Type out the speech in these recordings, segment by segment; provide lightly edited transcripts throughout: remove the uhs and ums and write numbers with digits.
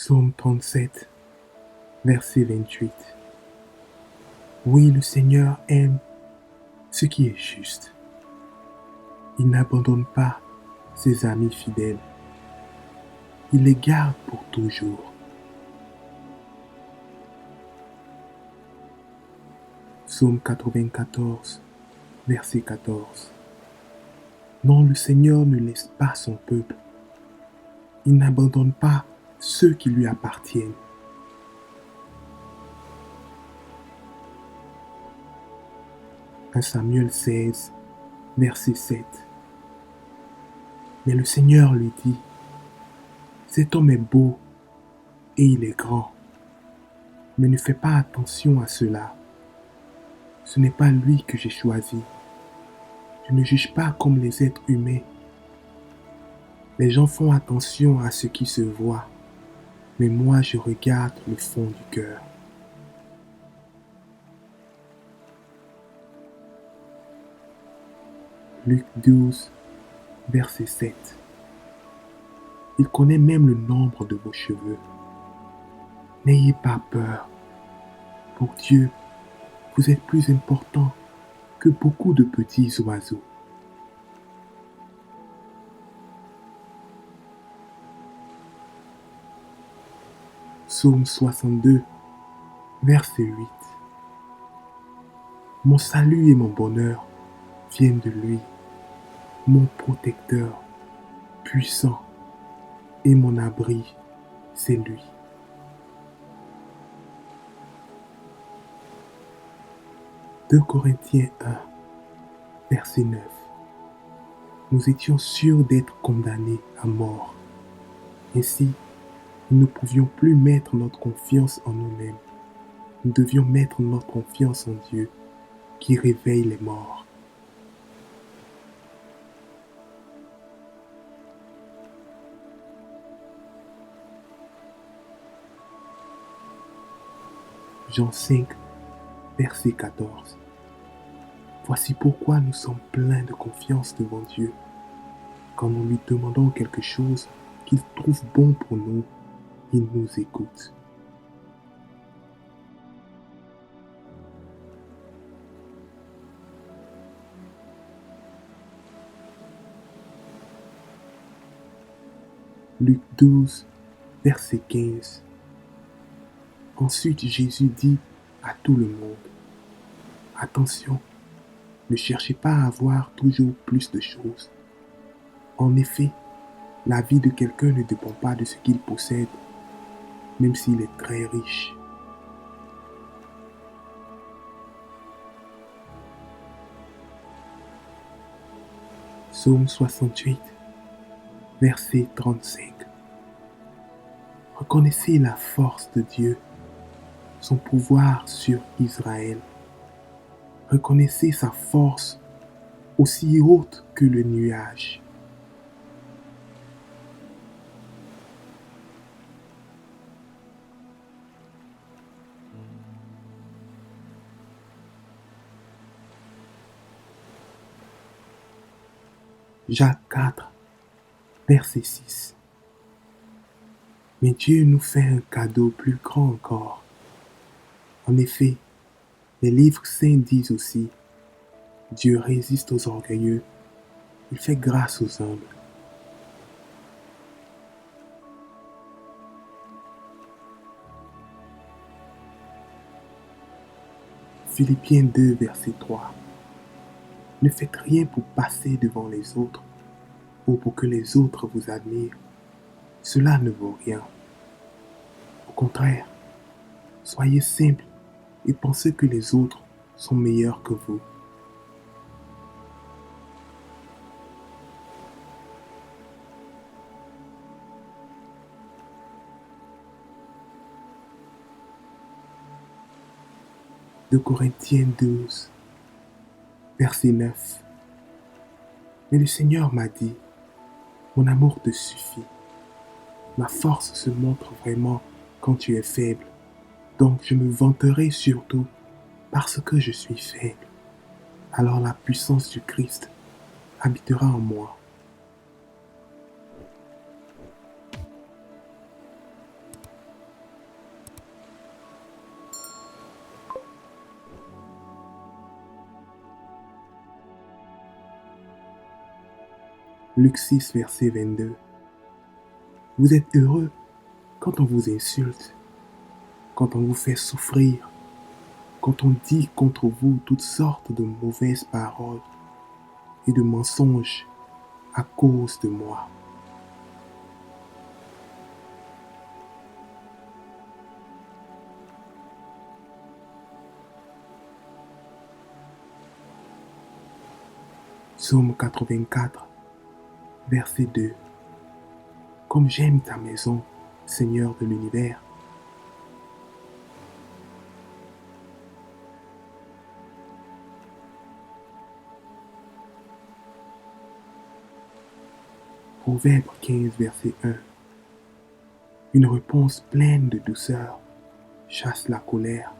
Psaume 37, verset 28. Oui, le Seigneur aime ce qui est juste. Il n'abandonne pas ses amis fidèles. Il les garde pour toujours. Psaume 94, verset 14. Non, le Seigneur ne laisse pas son peuple. Il n'abandonne pas ceux qui lui appartiennent. Samuel 16, verset 7. Mais le Seigneur lui dit, cet homme est beau et il est grand, mais ne fais pas attention à cela. Ce n'est pas lui que j'ai choisi. Je ne juge pas comme les êtres humains. Les gens font attention à ce qui se voit, mais moi je regarde le fond du cœur. Luc 12, verset 7. Il connaît même le nombre de vos cheveux. N'ayez pas peur. Pour Dieu, vous êtes plus important que beaucoup de petits oiseaux. Psaume 62, verset 8. Mon salut et mon bonheur viennent de lui, mon protecteur, puissant, et mon abri, c'est lui. Deux Corinthiens 1, verset 9. Nous étions sûrs d'être condamnés à mort. Ainsi, nous ne pouvions plus mettre notre confiance en nous-mêmes. Nous devions mettre notre confiance en Dieu, qui réveille les morts. Jean 5, verset 14. Voici pourquoi nous sommes pleins de confiance devant Dieu. Quand nous lui demandons quelque chose qu'il trouve bon pour nous, il nous écoute. Luc 12, verset 15. Ensuite, Jésus dit à tout le monde, attention, ne cherchez pas à avoir toujours plus de choses. En effet, la vie de quelqu'un ne dépend pas de ce qu'il possède, même s'il est très riche. Psaume 68, verset 35. Reconnaissez la force de Dieu, son pouvoir sur Israël. Reconnaissez sa force aussi haute que le nuage. Jacques 4, verset 6. Mais Dieu nous fait un cadeau plus grand encore. En effet, les livres saints disent aussi, Dieu résiste aux orgueilleux, il fait grâce aux humbles. Philippiens 2, verset 3. Ne faites rien pour passer devant les autres ou pour que les autres vous admirent. Cela ne vaut rien. Au contraire, soyez simples et pensez que les autres sont meilleurs que vous. De Corinthiens 12, verset 9. Mais le Seigneur m'a dit, mon amour te suffit. Ma force se montre vraiment quand tu es faible. Donc je me vanterai surtout parce que je suis faible. Alors la puissance du Christ habitera en moi. Luc 6, verset 22. Vous êtes heureux quand on vous insulte, quand on vous fait souffrir, quand on dit contre vous toutes sortes de mauvaises paroles et de mensonges à cause de moi. Psaume 84, verset 2. Comme j'aime ta maison, Seigneur de l'univers. Proverbe 15, verset 1. Une réponse pleine de douceur chasse la colère,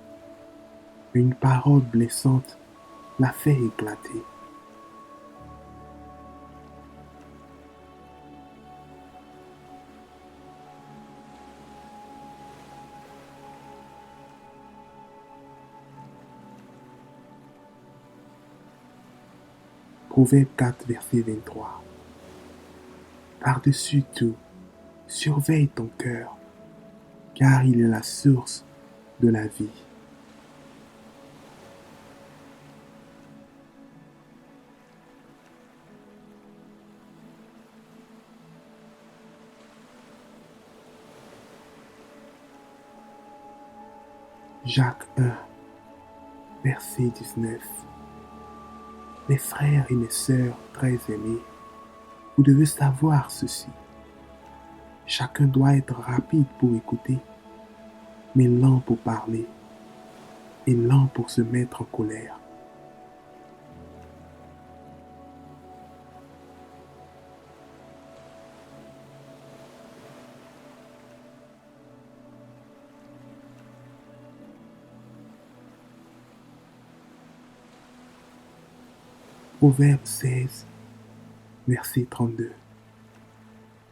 mais une parole blessante la fait éclater. Proverbe 4, verset 23. Par-dessus tout, surveille ton cœur, car il est la source de la vie. Jacques 1, verset 19. Mes frères et mes sœurs très aimés, vous devez savoir ceci. Chacun doit être rapide pour écouter, mais lent pour parler et lent pour se mettre en colère. Proverbe 16, verset 32.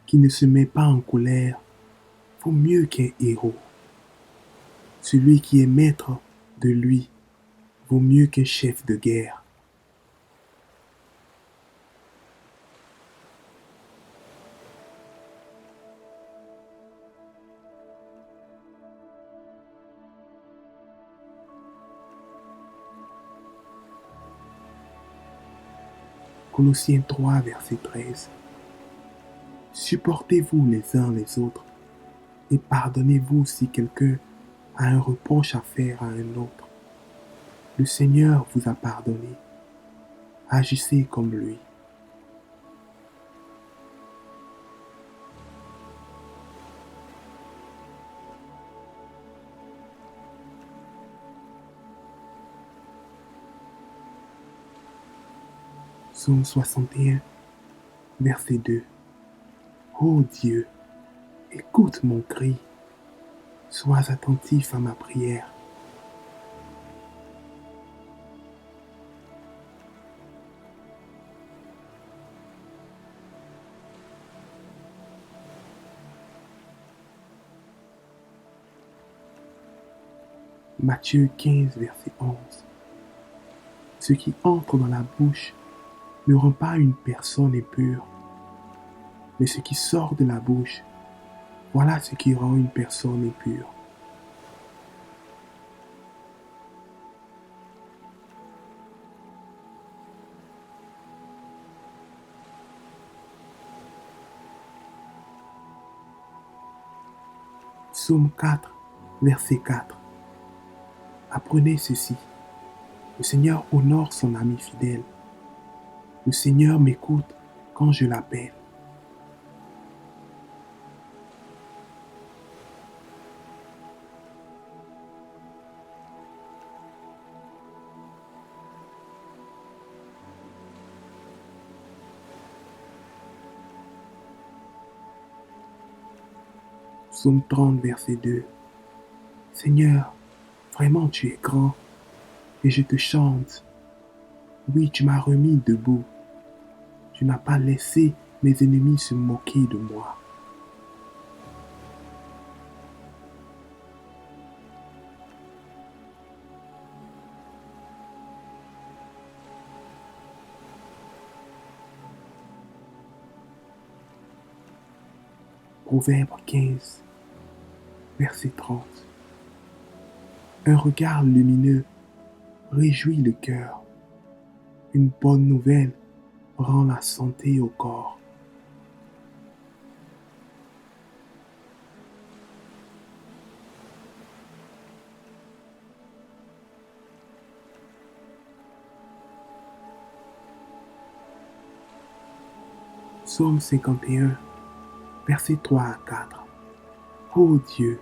Qui ne se met pas en colère vaut mieux qu'un héros. Celui qui est maître de lui vaut mieux qu'un chef de guerre. Colossiens 3, verset 13. Supportez-vous les uns les autres et pardonnez-vous si quelqu'un a un reproche à faire à un autre. Le Seigneur vous a pardonné. Agissez comme lui. Psaume 61, verset 2. Ô Dieu, écoute mon cri. Sois attentif à ma prière. Matthieu 15, verset 11. Ce qui entre dans la bouche ne rend pas une personne impure, mais ce qui sort de la bouche, voilà ce qui rend une personne impure. Psaume 4, verset 4. Apprenez ceci. Le Seigneur honore son ami fidèle. Le Seigneur m'écoute quand je l'appelle. Psaume 30, verset 2. Seigneur, vraiment tu es grand, et je te chante. Oui, tu m'as remis debout. Tu n'as pas laissé mes ennemis se moquer de moi. Proverbe 15, verset 30. Un regard lumineux réjouit le cœur. Une bonne nouvelle rend la santé au corps. Psaume 51, versets 3 à 4. Ô Dieu,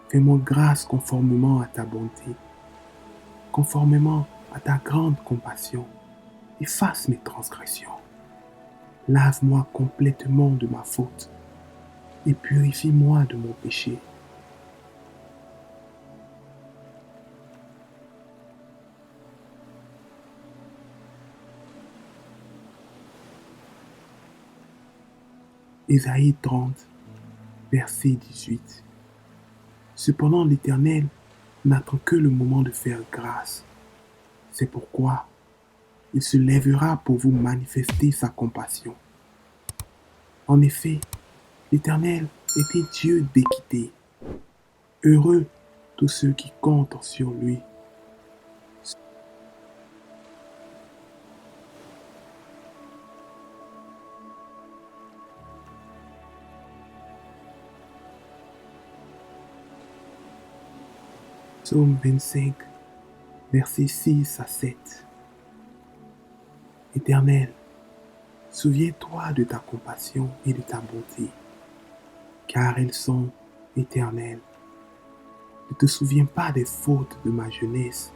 fais-moi grâce conformément à ta bonté, conformément à ta grande compassion. Efface mes transgressions. Lave-moi complètement de ma faute et purifie-moi de mon péché. Ésaïe 30, verset 18. Cependant l'Éternel n'attend que le moment de faire grâce. C'est pourquoi il se lèvera pour vous manifester sa compassion. En effet, l'Éternel était Dieu d'équité. Heureux tous ceux qui comptent sur lui. Psaume 25, versets 6 à 7. Éternel, souviens-toi de ta compassion et de ta bonté, car elles sont éternelles. Ne te souviens pas des fautes de ma jeunesse,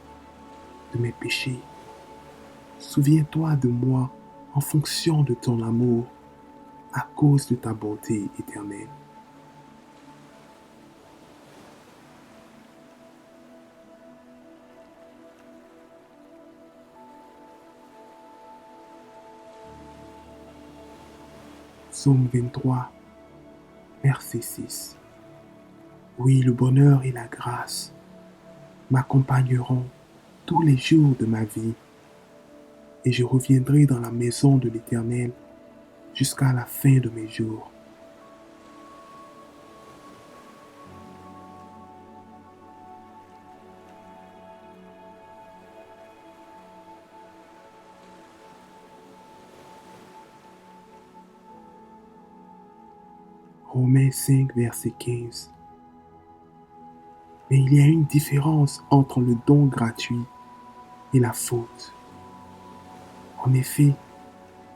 de mes péchés. Souviens-toi de moi en fonction de ton amour, à cause de ta bonté éternelle. Psaume 23, verset 6. Oui, le bonheur et la grâce m'accompagneront tous les jours de ma vie, et je reviendrai dans la maison de l'Éternel jusqu'à la fin de mes jours. Romains 5, verset 15. Mais il y a une différence entre le don gratuit et la faute. En effet,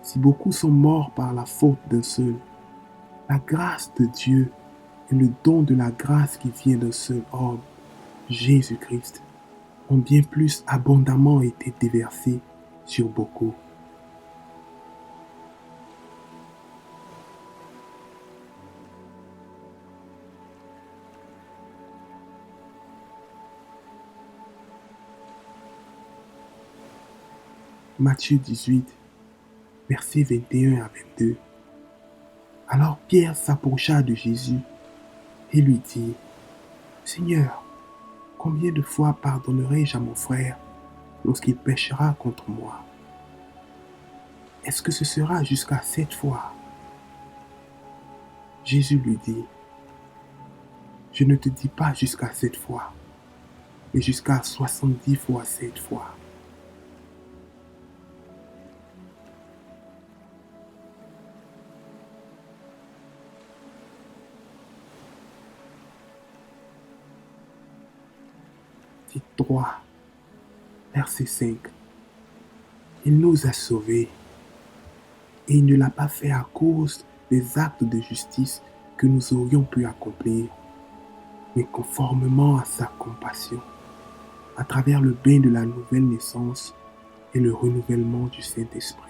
si beaucoup sont morts par la faute d'un seul, la grâce de Dieu et le don de la grâce qui vient d'un seul homme, Jésus-Christ, ont bien plus abondamment été déversés sur beaucoup. Matthieu 18, versets 21 à 22. Alors Pierre s'approcha de Jésus et lui dit, Seigneur, combien de fois pardonnerai-je à mon frère lorsqu'il péchera contre moi? Est-ce que ce sera jusqu'à 7 fois? Jésus lui dit, je ne te dis pas jusqu'à 7 fois, mais jusqu'à 70 fois 7 fois. Tite 3, verset 5. Il nous a sauvés et il ne l'a pas fait à cause des actes de justice que nous aurions pu accomplir, mais conformément à sa compassion, à travers le bain de la nouvelle naissance et le renouvellement du Saint-Esprit.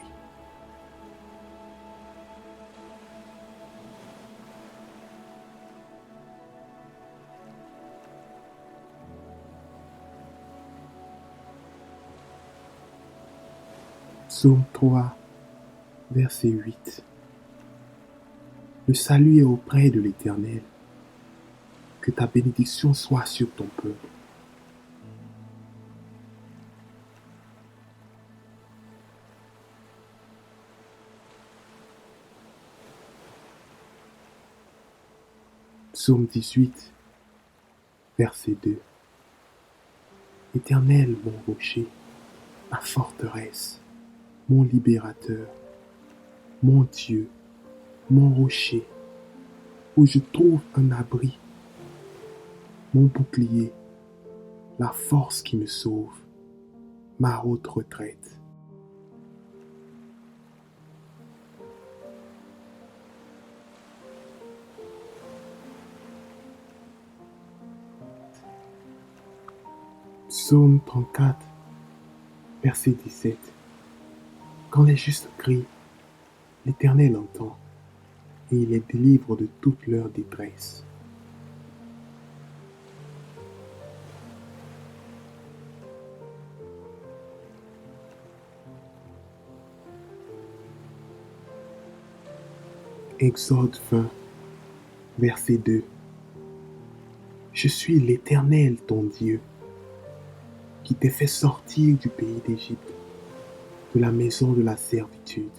Psaume 3, verset 8. Le salut est auprès de l'Éternel. Que ta bénédiction soit sur ton peuple. Psaume 18, verset 2. Éternel, mon rocher, ma forteresse, mon libérateur, mon Dieu, mon rocher, où je trouve un abri, mon bouclier, la force qui me sauve, ma haute retraite. Psaume 34, verset 17. Quand les justes crient, l'Éternel entend, et il les délivre de toute leur détresse. Exode 20, verset 2. Je suis l'Éternel ton Dieu, qui t'ai fait sortir du pays d'Égypte, de la maison de la servitude.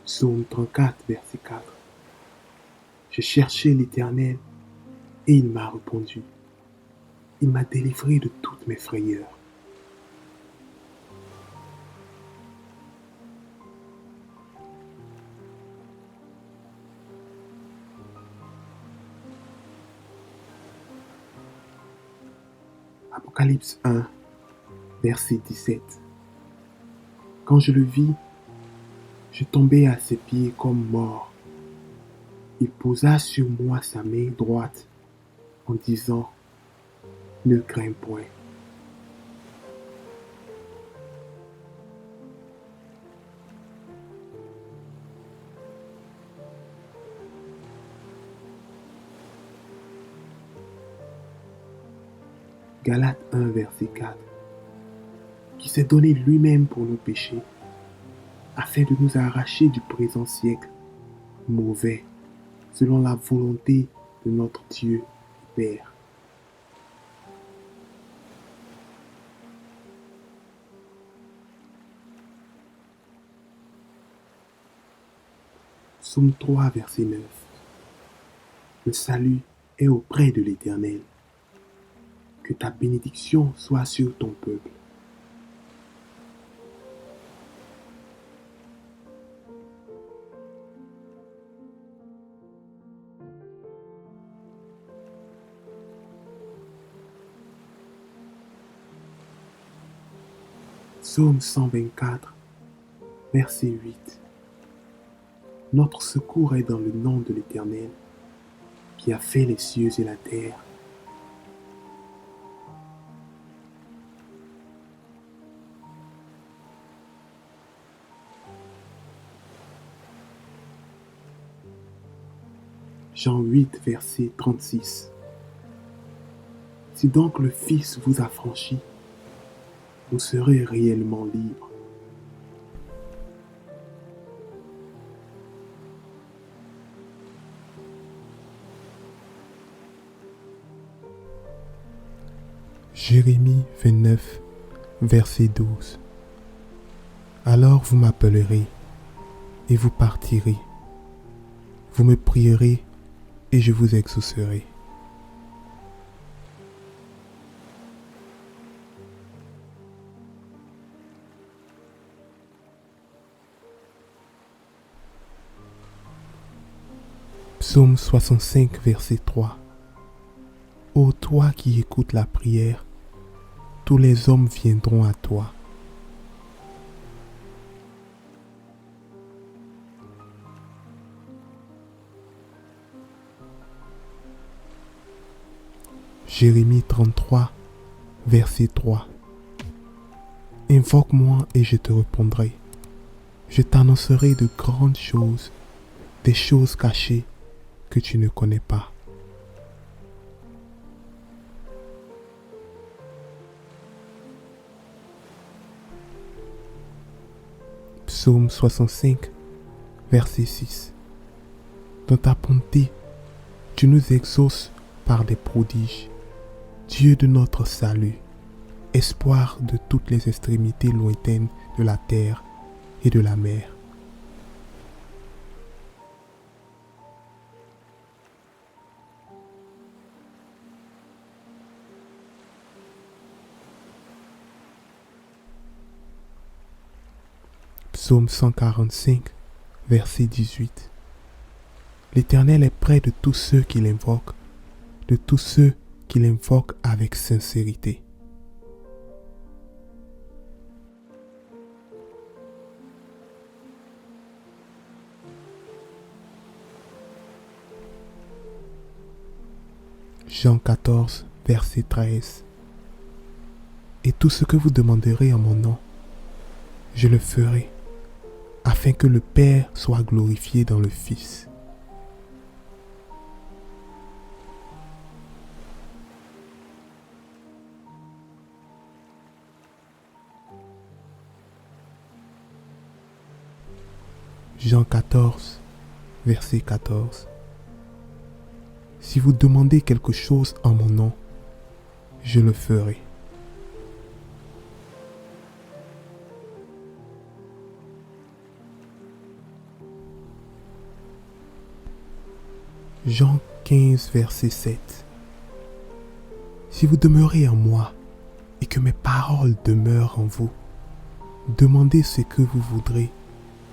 Psaume 34, verset 4. J'ai cherché l'Éternel et il m'a répondu. Il m'a délivré de toutes mes frayeurs. Apocalypse 1, verset 17. Quand je le vis, je tombai à ses pieds comme mort. Il posa sur moi sa main droite en disant, ne crains point. Galates 1, verset 4. Qui s'est donné lui-même pour nos péchés, afin de nous arracher du présent siècle mauvais, selon la volonté de notre Dieu et Père. Psaume 3, verset 9. Le salut est auprès de l'Éternel. Que ta bénédiction soit sur ton peuple. Psaume 124, verset 8. Notre secours est dans le nom de l'Éternel, qui a fait les cieux et la terre. Jean 8, verset 36. Si donc le Fils vous a franchi, vous serez réellement libre. Jérémie 29, verset 12. Alors vous m'appellerez et vous partirez. Vous me prierez et je vous exaucerai. Psaume 65, verset 3. Ô toi qui écoutes la prière, tous les hommes viendront à toi. Jérémie 33, verset 3. Invoque-moi et je te répondrai. Je t'annoncerai de grandes choses, des choses cachées que tu ne connais pas. Psaume 65, verset 6. Dans ta bonté, tu nous exauces par des prodiges, Dieu de notre salut, espoir de toutes les extrémités lointaines de la terre et de la mer. Psaume 145, verset 18. L'Éternel est près de tous ceux qui l'invoquent, de tous ceux qui l'invoquent avec sincérité. Jean 14, verset 13. Et tout ce que vous demanderez en mon nom, je le ferai, afin que le Père soit glorifié dans le Fils. Jean 14, verset 14. Si vous demandez quelque chose en mon nom, je le ferai. Jean 15, verset 7. Si vous demeurez en moi et que mes paroles demeurent en vous, demandez ce que vous voudrez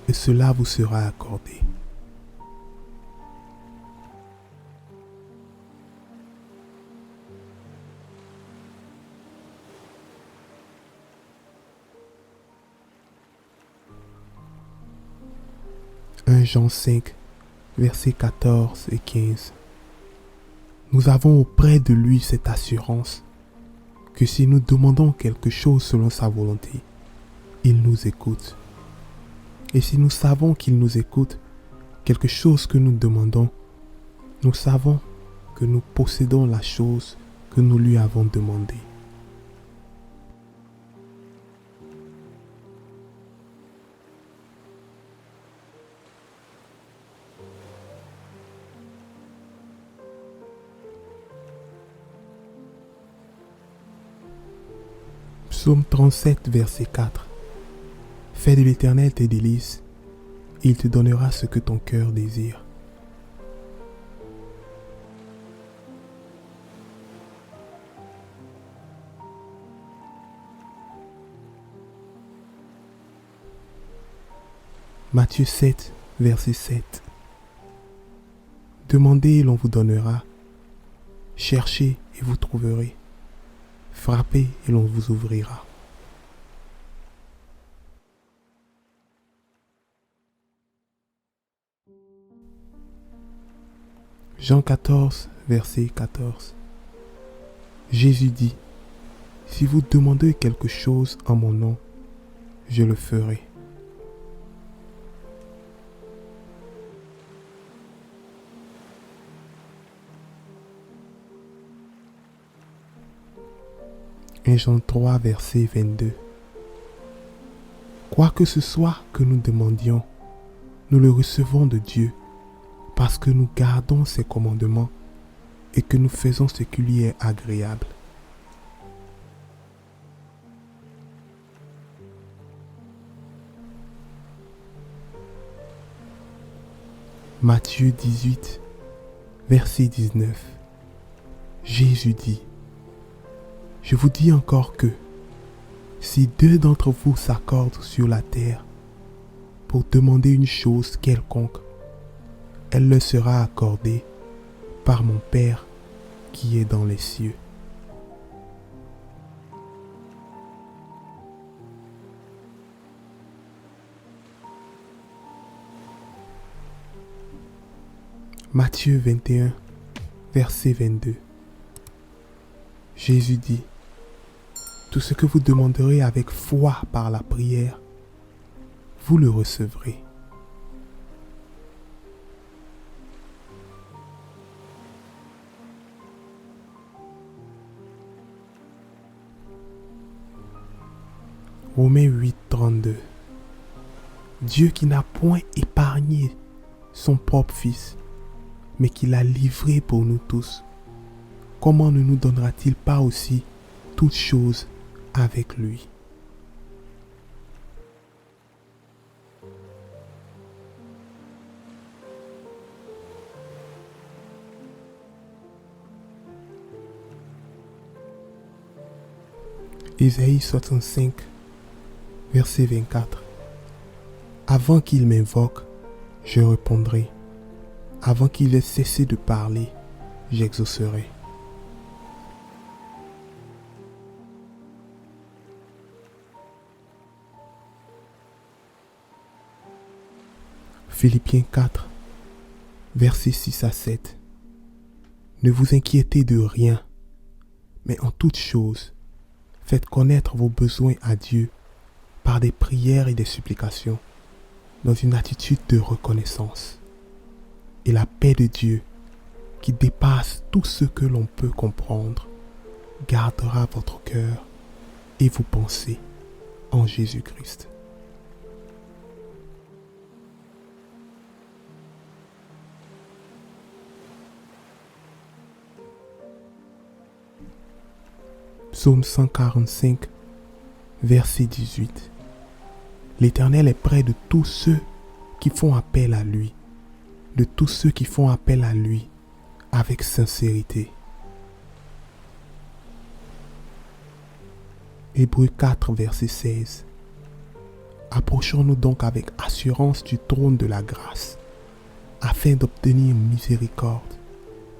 et cela vous sera accordé. Jean 5, versets 14 et 15. Nous avons auprès de lui cette assurance que si nous demandons quelque chose selon sa volonté, il nous écoute. Et si nous savons qu'il nous écoute, quelque chose que nous demandons, nous savons que nous possédons la chose que nous lui avons demandée. Psaume 37, verset 4. Fais de l'Éternel tes délices, et il te donnera ce que ton cœur désire. Matthieu 7, verset 7. Demandez et l'on vous donnera. Cherchez et vous trouverez. Frappez et l'on vous ouvrira. Jean 14, verset 14. Jésus dit, si vous demandez quelque chose en mon nom, je le ferai. Jean 3, verset 22. Quoi que ce soit que nous demandions, nous le recevons de Dieu, parce que nous gardons ses commandements et que nous faisons ce qui lui est agréable. Matthieu 18, verset 19. Jésus dit, je vous dis encore que, si 2 d'entre vous s'accordent sur la terre pour demander une chose quelconque, elle leur sera accordée par mon Père qui est dans les cieux. Matthieu 21, verset 22. Jésus dit, tout ce que vous demanderez avec foi par la prière, vous le recevrez. Romains 8, 32. Dieu qui n'a point épargné son propre Fils, mais qui l'a livré pour nous tous, comment ne nous donnera-t-il pas aussi toutes choses avec lui? Ésaïe 65, verset 24. Avant qu'il m'invoque, je répondrai. Avant qu'il ait cessé de parler, j'exaucerai. Philippiens 4, versets 6 à 7. Ne vous inquiétez de rien, mais en toute chose, faites connaître vos besoins à Dieu par des prières et des supplications, dans une attitude de reconnaissance. Et la paix de Dieu, qui dépasse tout ce que l'on peut comprendre, gardera votre cœur et vos pensées en Jésus-Christ. Psaume 145, verset 18. L'Éternel est près de tous ceux qui font appel à lui, de tous ceux qui font appel à lui avec sincérité. Hébreux 4, verset 16. Approchons-nous donc avec assurance du trône de la grâce, afin d'obtenir miséricorde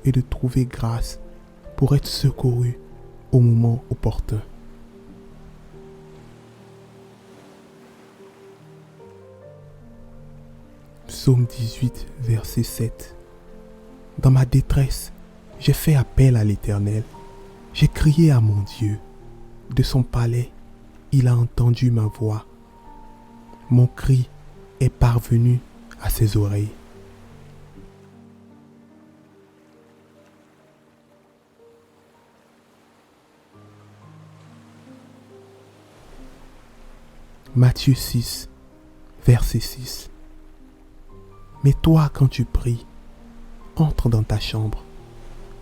et de trouver grâce pour être secourus au moment opportun. Psaume 18, verset 7. Dans ma détresse, j'ai fait appel à l'Éternel. J'ai crié à mon Dieu. De son palais, il a entendu ma voix. Mon cri est parvenu à ses oreilles. Matthieu 6, verset 6. Mais toi, quand tu pries, entre dans ta chambre,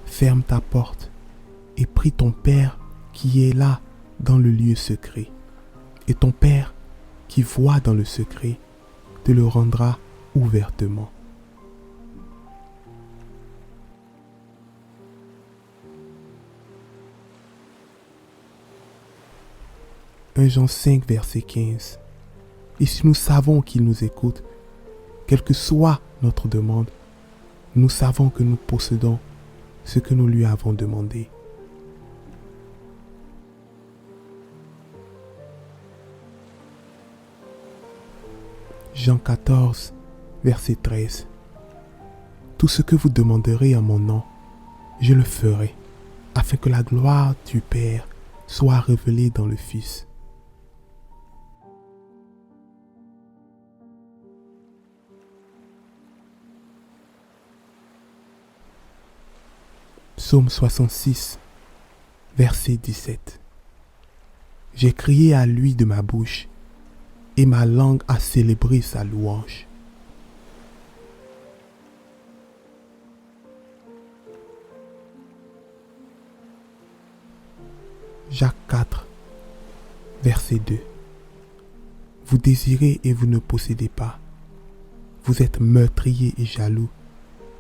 ferme ta porte et prie ton Père qui est là dans le lieu secret. Et ton Père qui voit dans le secret te le rendra ouvertement. Jean 5, verset 15. Et si nous savons qu'il nous écoute, quelle que soit notre demande, nous savons que nous possédons ce que nous lui avons demandé. Jean 14, verset 13. Tout ce que vous demanderez en mon nom, je le ferai, afin que la gloire du Père soit révélée dans le Fils. Psaume 66, verset 17. J'ai crié à lui de ma bouche, et ma langue a célébré sa louange. Jacques 4, verset 2. Vous désirez et vous ne possédez pas. Vous êtes meurtrier et jaloux,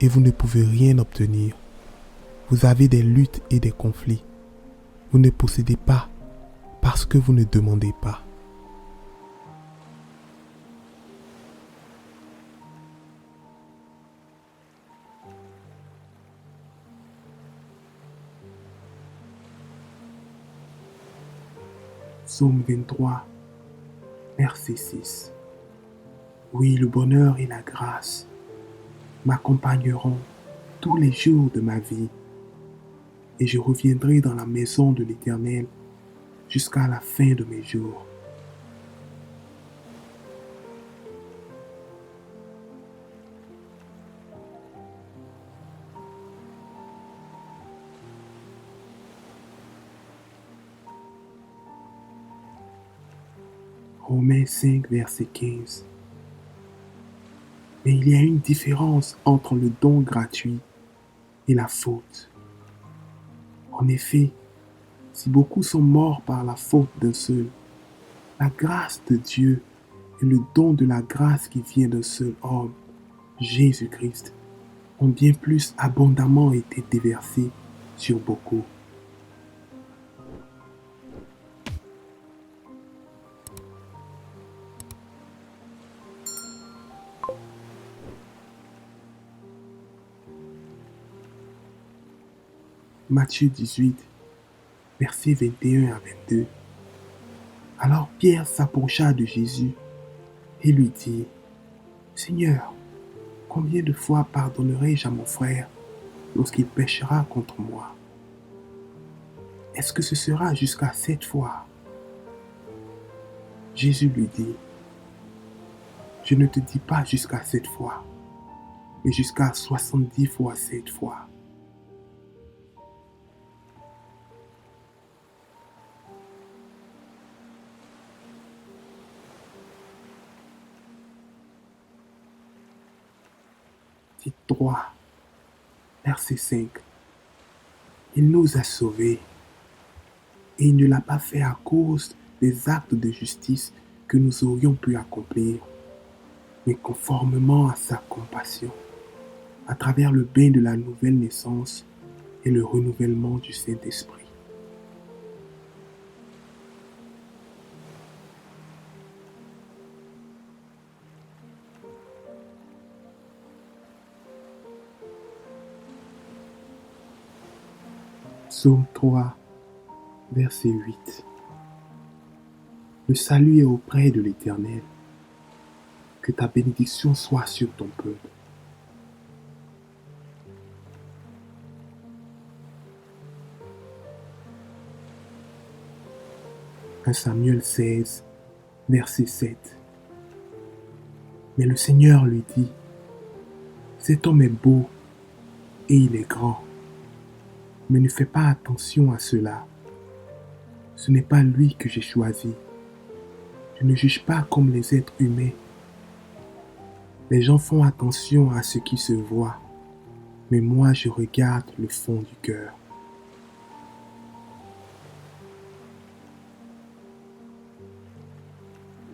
et vous ne pouvez rien obtenir. Vous avez des luttes et des conflits. Vous ne possédez pas parce que vous ne demandez pas. Psaume 23, verset 6. Oui, le bonheur et la grâce m'accompagneront tous les jours de ma vie, et je reviendrai dans la maison de l'Éternel jusqu'à la fin de mes jours. Romains 5, verset 15. Mais il y a une différence entre le don gratuit et la faute. En effet, si beaucoup sont morts par la faute d'un seul, la grâce de Dieu et le don de la grâce qui vient d'un seul homme, Jésus-Christ, ont bien plus abondamment été déversés sur beaucoup. Matthieu 18, versets 21 à 22. Alors Pierre s'approcha de Jésus et lui dit, Seigneur, combien de fois pardonnerai-je à mon frère lorsqu'il péchera contre moi? Est-ce que ce sera jusqu'à 7 fois? Jésus lui dit, je ne te dis pas jusqu'à 7 fois, mais jusqu'à 70 fois 7 fois. Tite 3, verset 5. Il nous a sauvés et il ne l'a pas fait à cause des actes de justice que nous aurions pu accomplir, mais conformément à sa compassion, à travers le bain de la nouvelle naissance et le renouvellement du Saint-Esprit. Psaume 3, verset 8. Le salut est auprès de l'Éternel. Que ta bénédiction soit sur ton peuple. 1 Samuel 16, verset 7. Mais le Seigneur lui dit, cet homme est beau et il est grand, mais ne fais pas attention à cela. Ce n'est pas lui que j'ai choisi. Je ne juge pas comme les êtres humains. Les gens font attention à ce qui se voit, mais moi je regarde le fond du cœur.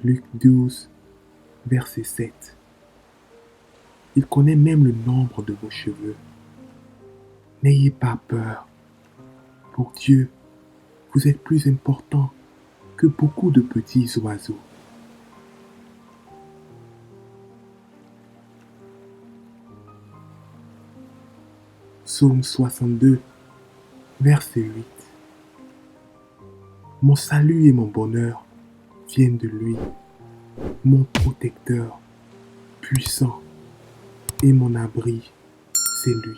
Luc 12, verset 7. Il connaît même le nombre de vos cheveux. N'ayez pas peur. Pour Dieu, vous êtes plus important que beaucoup de petits oiseaux. Psaume 62, verset 8. Mon salut et mon bonheur viennent de lui, mon protecteur puissant et mon abri, c'est lui.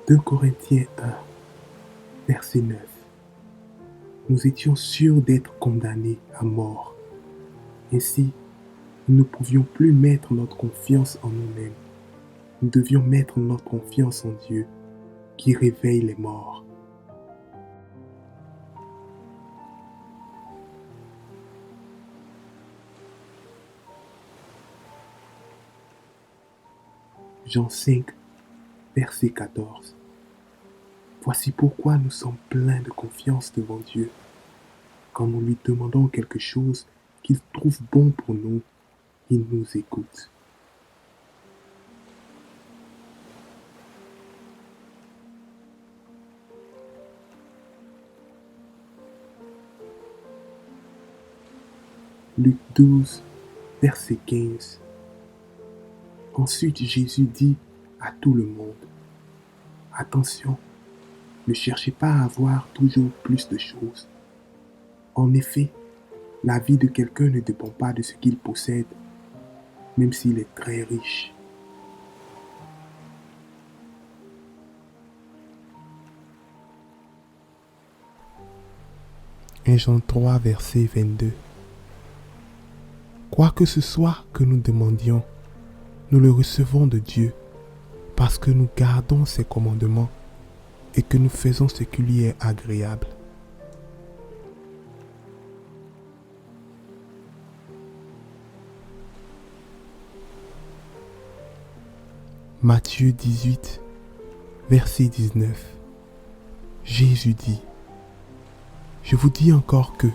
Deux Corinthiens 1, verset 9. Nous étions sûrs d'être condamnés à mort. Ainsi, nous ne pouvions plus mettre notre confiance en nous-mêmes. Nous devions mettre notre confiance en Dieu, qui réveille les morts. Jean 5, verset 14. Voici pourquoi nous sommes pleins de confiance devant Dieu. Quand nous lui demandons quelque chose qu'il trouve bon pour nous, il nous écoute. Luc 12, verset 15. Ensuite Jésus dit à tout le monde, attention, ne cherchez pas à avoir toujours plus de choses. En effet, la vie de quelqu'un ne dépend pas de ce qu'il possède, même s'il est très riche. Un Jean 3, verset 22. Quoi que ce soit que nous demandions, nous le recevons de Dieu, parce que nous gardons ses commandements et que nous faisons ce qui lui est agréable. Matthieu 18, verset 19. Jésus dit, je vous dis encore que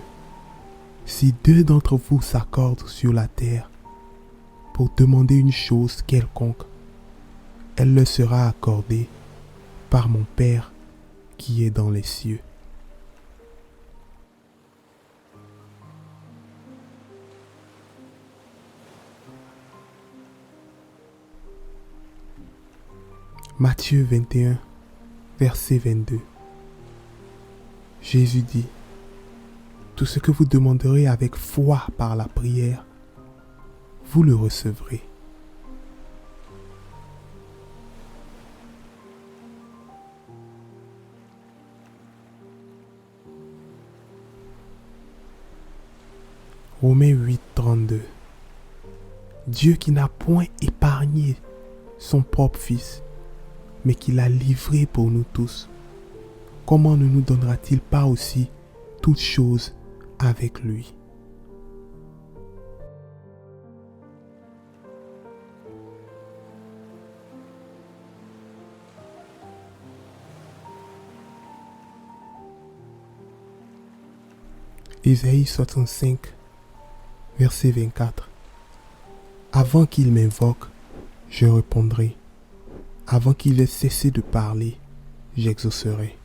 si deux d'entre vous s'accordent sur la terre pour demander une chose quelconque, elle leur sera accordée par mon Père qui est dans les cieux. Matthieu 21, verset 22. Jésus dit, tout ce que vous demanderez avec foi par la prière, vous le recevrez. Romains 8, 32. Dieu qui n'a point épargné son propre Fils, mais qui l'a livré pour nous tous, comment ne nous donnera-t-il pas aussi toutes choses avec lui? Ésaïe 65, verset 24. Avant qu'il m'invoque, je répondrai. Avant qu'il ait cessé de parler, j'exaucerai.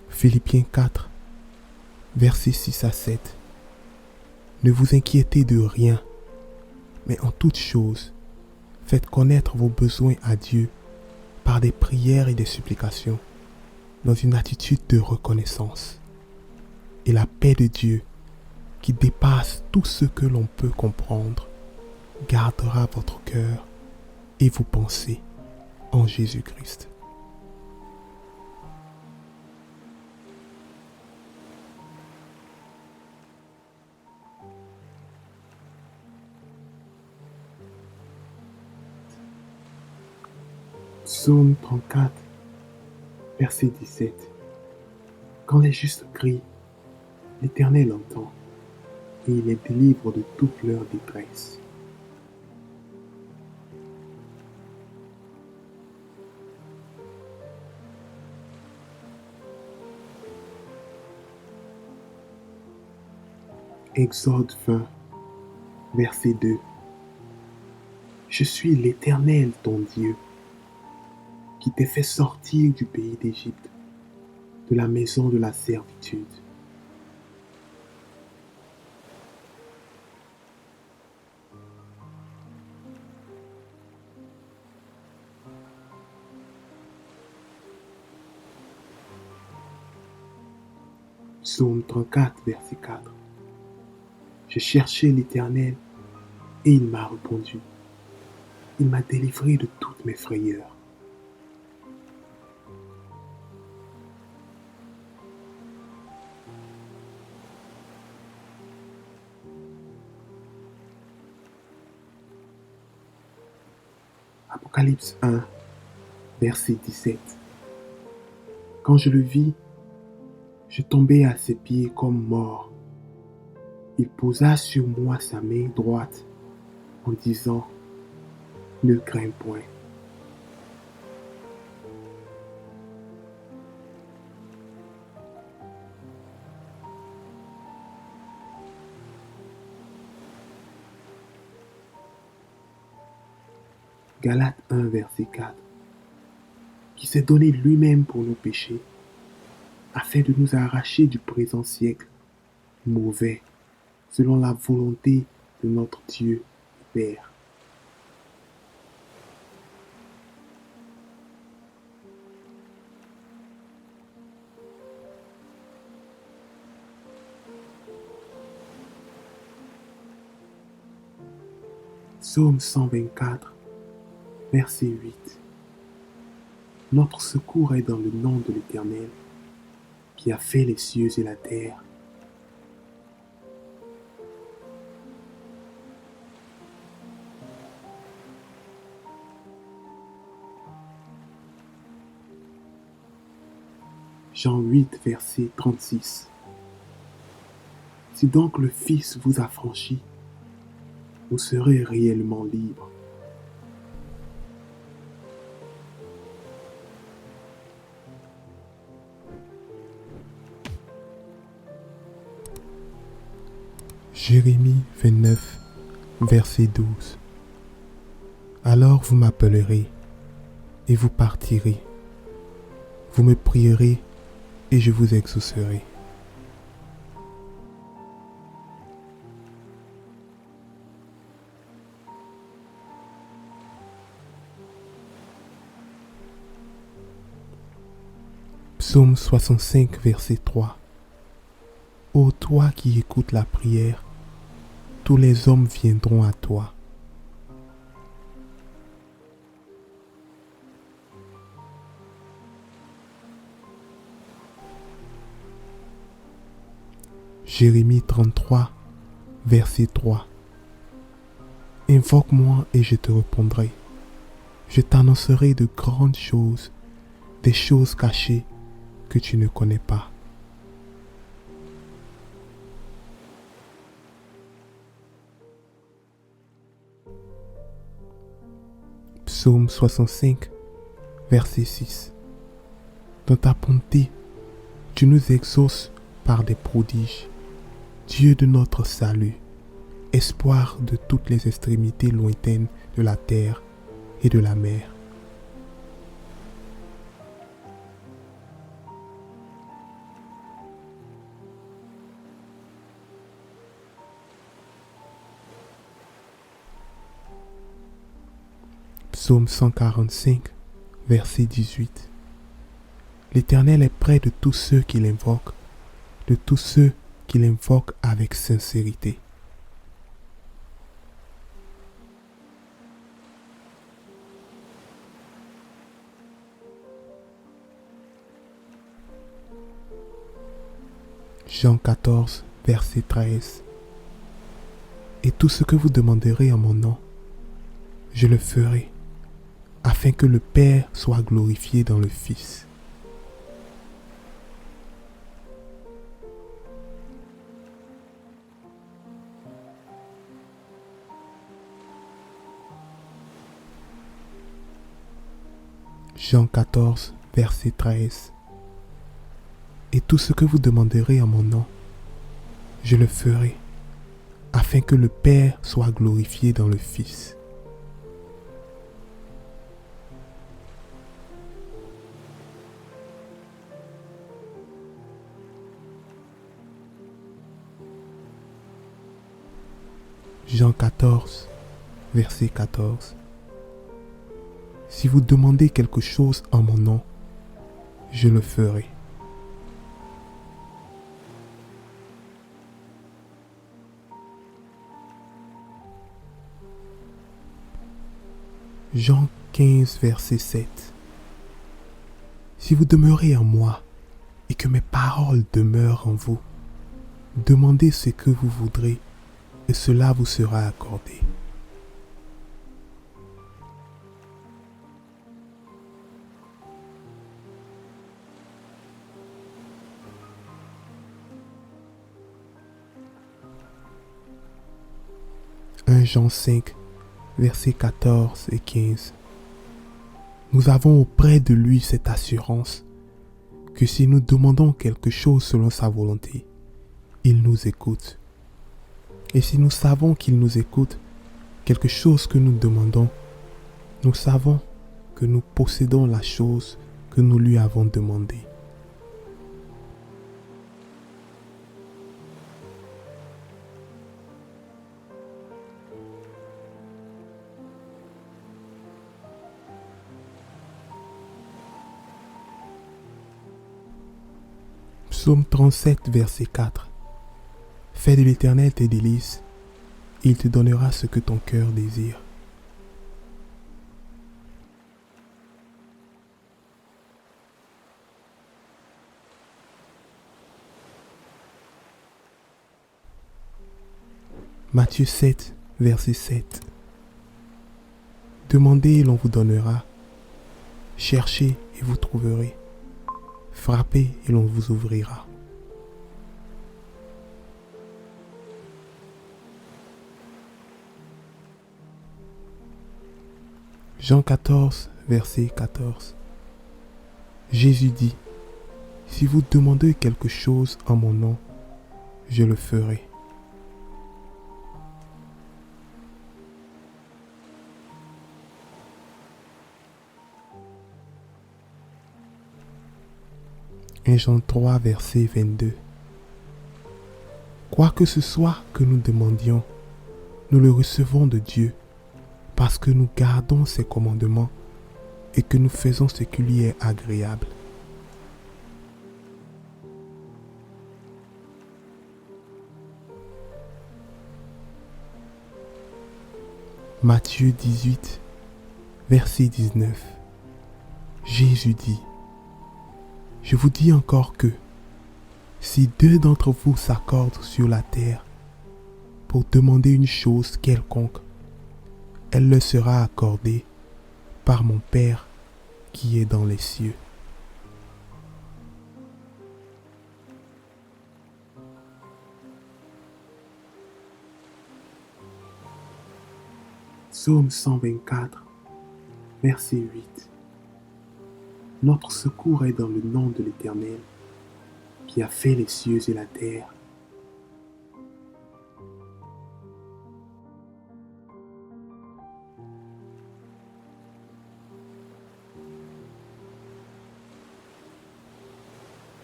Philippiens 4, versets 6 à 7. Ne vous inquiétez de rien, mais en toute chose, faites connaître vos besoins à Dieu par des prières et des supplications, dans une attitude de reconnaissance. Et la paix de Dieu, qui dépasse tout ce que l'on peut comprendre, gardera votre cœur et vos pensées en Jésus-Christ. Psaume 34, verset 17. Quand les justes crient, l'Éternel entend, et il les délivre de toute leur détresse. Exode 20, verset 2. Je suis l'Éternel ton Dieu, qui t'ai fait sortir du pays d'Égypte, de la maison de la servitude. Psaume 34, verset 4. Je cherchais l'Éternel et il m'a répondu. Il m'a délivré de toutes mes frayeurs. Apocalypse 1, verset 17. Quand je le vis, je tombai à ses pieds comme mort. Il posa sur moi sa main droite en disant, ne crains point. Galates 1, verset 4. Qui s'est donné lui-même pour nos péchés, afin de nous arracher du présent siècle mauvais, selon la volonté de notre Dieu et Père. Psaume 124, verset 8. Notre secours est dans le nom de l'Éternel, qui a fait les cieux et la terre. Jean 8, verset 36. Si donc le Fils vous affranchit, vous serez réellement libre. Jérémie 29, verset 12. Alors vous m'appellerez, et vous partirez. Vous me prierez, et je vous exaucerai. Psaume 65, verset 3. Ô toi qui écoutes la prière, tous les hommes viendront à toi. Jérémie 33, verset 3. Invoque-moi et je te répondrai. Je t'annoncerai de grandes choses, des choses cachées que tu ne connais pas. Psaume 65, verset 6. Dans ta bonté, tu nous exauces par des prodiges. Dieu de notre salut, espoir de toutes les extrémités lointaines de la terre et de la mer. Psaume 145, verset 18. L'Éternel est près de tous ceux qui l'invoquent, de tous ceux qui l'invoquent avec sincérité. Jean 14, verset 13. Et tout ce que vous demanderez en mon nom, je le ferai, afin que le Père soit glorifié dans le Fils. Jean 14, verset 13. Et tout ce que vous demanderez en mon nom, je le ferai, afin que le Père soit glorifié dans le Fils. Jean 14, verset 14. Si vous demandez quelque chose en mon nom, je le ferai. Jean 15, verset 7. Si vous demeurez en moi et que mes paroles demeurent en vous, demandez ce que vous voudrez et cela vous sera accordé. Jean 5, versets 14 et 15. Nous avons auprès de lui cette assurance que si nous demandons quelque chose selon sa volonté, il nous écoute. Et si nous savons qu'il nous écoute, quelque chose que nous demandons, nous savons que nous possédons la chose que nous lui avons demandée. Psaume 37, verset 4. Fais de l'Éternel tes délices, et il te donnera ce que ton cœur désire. Matthieu 7, verset 7. Demandez et l'on vous donnera. Cherchez et vous trouverez. Frappez et l'on vous ouvrira. Jean 14, verset 14. Jésus dit, si vous demandez quelque chose en mon nom, je le ferai. Et Jean 3, verset 22. Quoi que ce soit que nous demandions, nous le recevons de Dieu, parce que nous gardons ses commandements et que nous faisons ce qui lui est agréable. Matthieu 18, verset 19. Jésus dit, je vous dis encore que, si deux d'entre vous s'accordent sur la terre pour demander une chose quelconque, elle leur sera accordée par mon Père qui est dans les cieux. Psaume 124, verset 8. Notre secours est dans le nom de l'Éternel, qui a fait les cieux et la terre.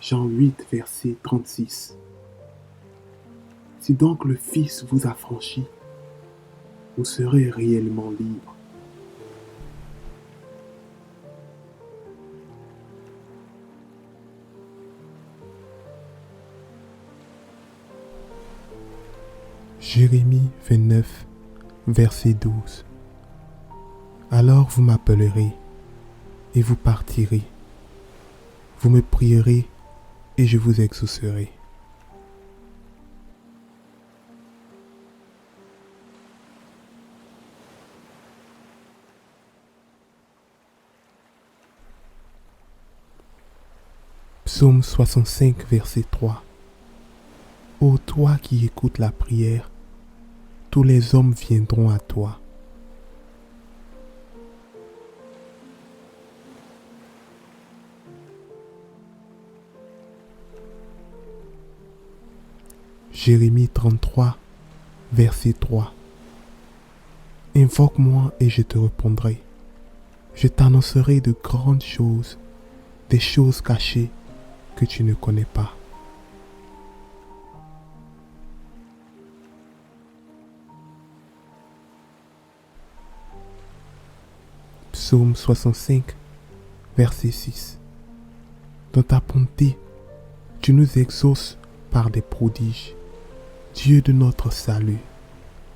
Jean 8, verset 36. Si donc le Fils vous a franchi, vous serez réellement libre. Jérémie 29, verset 12. Alors vous m'appellerez et vous partirez. Vous me prierez et je vous exaucerai. Psaume 65, verset 3. Ô toi qui écoutes la prière, tous les hommes viendront à toi. Jérémie 33, verset 3. Invoque-moi et je te répondrai. Je t'annoncerai de grandes choses, des choses cachées que tu ne connais pas. Psaume 65, verset 6. Dans ta bonté, tu nous exauces par des prodiges. Dieu de notre salut,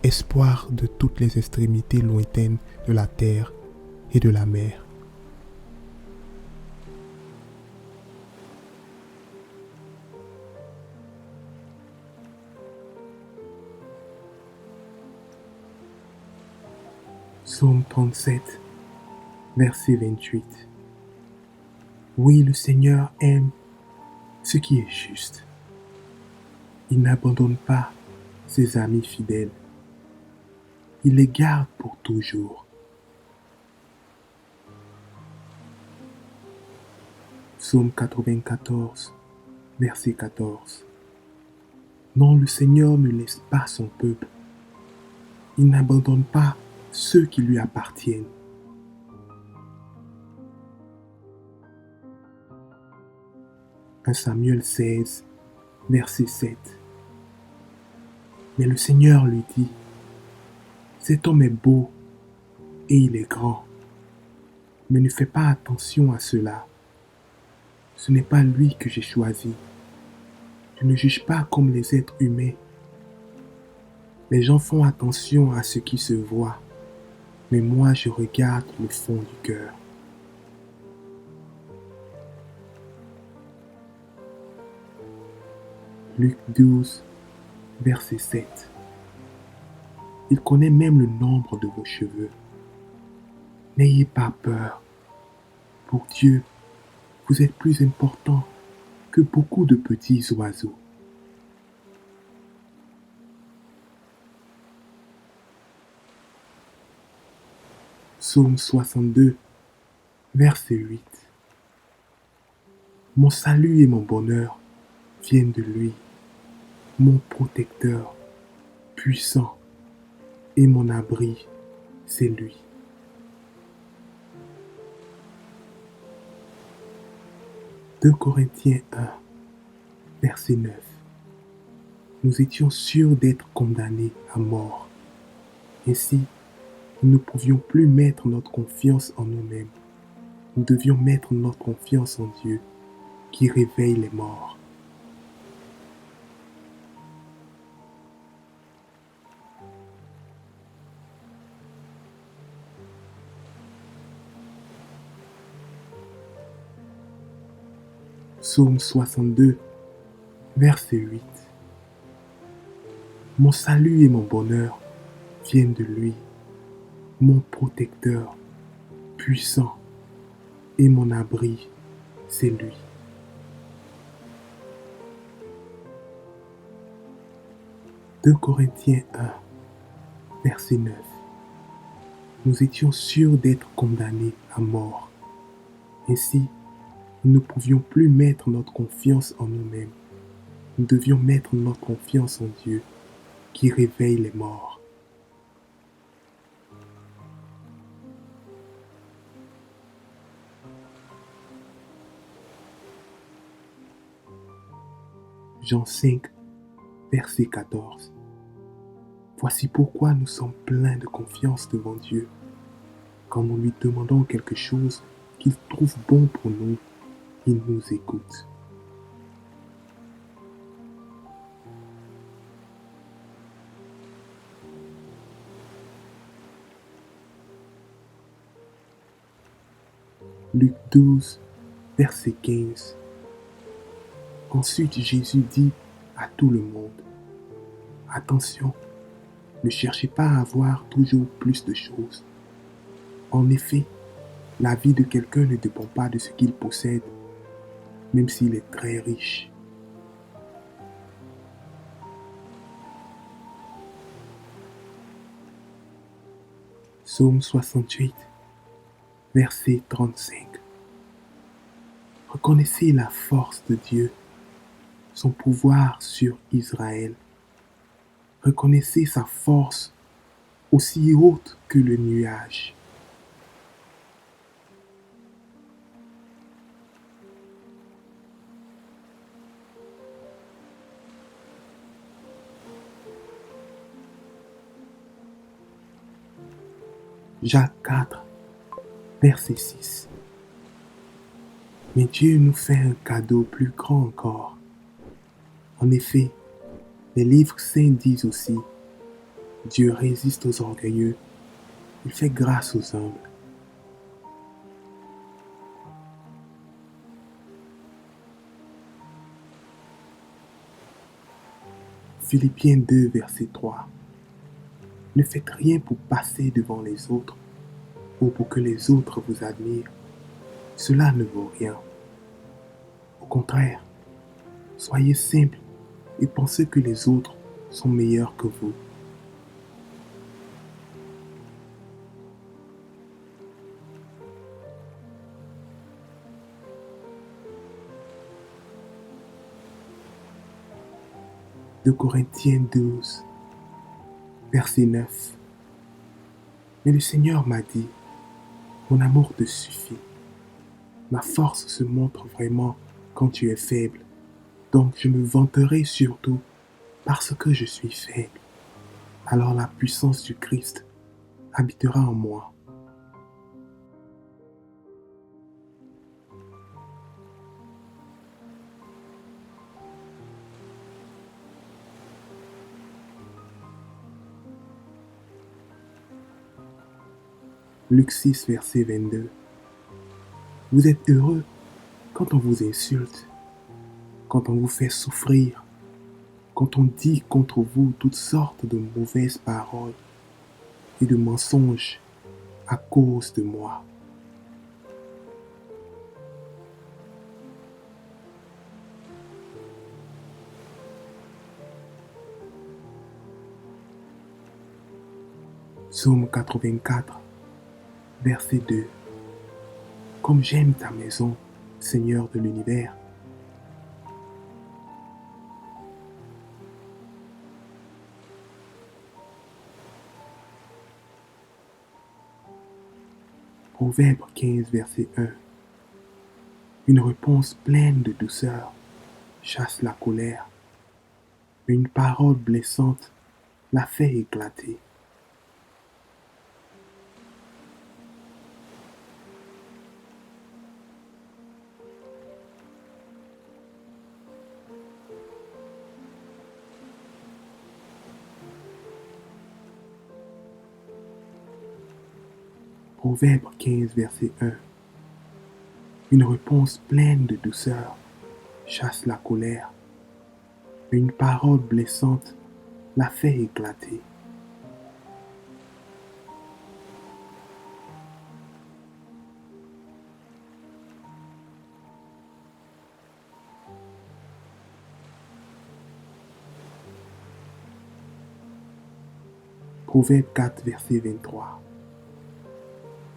espoir de toutes les extrémités lointaines de la terre et de la mer. Psaume 37, verset 28. Oui, le Seigneur aime ce qui est juste. Il n'abandonne pas ses amis fidèles. Il les garde pour toujours. Psaume 94, verset 14. Non, le Seigneur ne laisse pas son peuple. Il n'abandonne pas ceux qui lui appartiennent. Un Samuel 16, verset 7. Mais le Seigneur lui dit, cet homme est beau et il est grand, mais ne fais pas attention à cela. Ce n'est pas lui que j'ai choisi. Tu ne juges pas comme les êtres humains. Les gens font attention à ce qui se voit, mais moi je regarde le fond du cœur. Luc 12, verset 7. Il connaît même le nombre de vos cheveux. N'ayez pas peur. Pour Dieu, vous êtes plus important que beaucoup de petits oiseaux. Psaume 62, verset 8. Mon salut et mon bonheur viennent de lui, mon protecteur puissant et mon abri, c'est lui. Deux Corinthiens 1, verset 9. Nous étions sûrs d'être condamnés à mort. Ainsi, nous ne pouvions plus mettre notre confiance en nous-mêmes. Nous devions mettre notre confiance en Dieu, qui réveille les morts. Psaume 62, verset 8. Mon salut et mon bonheur viennent de lui, mon protecteur puissant et mon abri, c'est lui. Deux Corinthiens 1, verset 9. Nous étions sûrs d'être condamnés à mort. Ainsi, nous ne pouvions plus mettre notre confiance en nous-mêmes. Nous devions mettre notre confiance en Dieu, qui réveille les morts. Jean 5, verset 14. Voici pourquoi nous sommes pleins de confiance devant Dieu. Quand nous lui demandons quelque chose qu'il trouve bon pour nous, il nous écoute. Luc 12, verset 15. Ensuite Jésus dit à tout le monde, « Attention, ne cherchez pas à avoir toujours plus de choses. En effet, la vie de quelqu'un ne dépend pas de ce qu'il possède, même s'il est très riche. » Psaume 68, verset 35. Reconnaissez la force de Dieu, son pouvoir sur Israël. Reconnaissez sa force aussi haute que le nuage. Jacques 4, verset 6. Mais Dieu nous fait un cadeau plus grand encore. En effet, les livres saints disent aussi, Dieu résiste aux orgueilleux, il fait grâce aux humbles. Philippiens 2, verset 3. Ne faites rien pour passer devant les autres ou pour que les autres vous admirent. Cela ne vaut rien. Au contraire, soyez simples et pensez que les autres sont meilleurs que vous. De Corinthiens 12, verset 9. Mais le Seigneur m'a dit, mon amour te suffit. Ma force se montre vraiment quand tu es faible. Donc je me vanterai surtout parce que je suis faible. Alors la puissance du Christ habitera en moi. Luc 6, verset 22. Vous êtes heureux quand on vous insulte, quand on vous fait souffrir, quand on dit contre vous toutes sortes de mauvaises paroles et de mensonges à cause de moi. Psaume 84, Verset 2. Comme j'aime ta maison, Seigneur de l'univers. Proverbe 15, verset 1. Une réponse pleine de douceur chasse la colère. Une parole blessante la fait éclater. Proverbe 15, verset 1. Une réponse pleine de douceur chasse la colère. Une parole blessante la fait éclater. Proverbe 4, verset 23.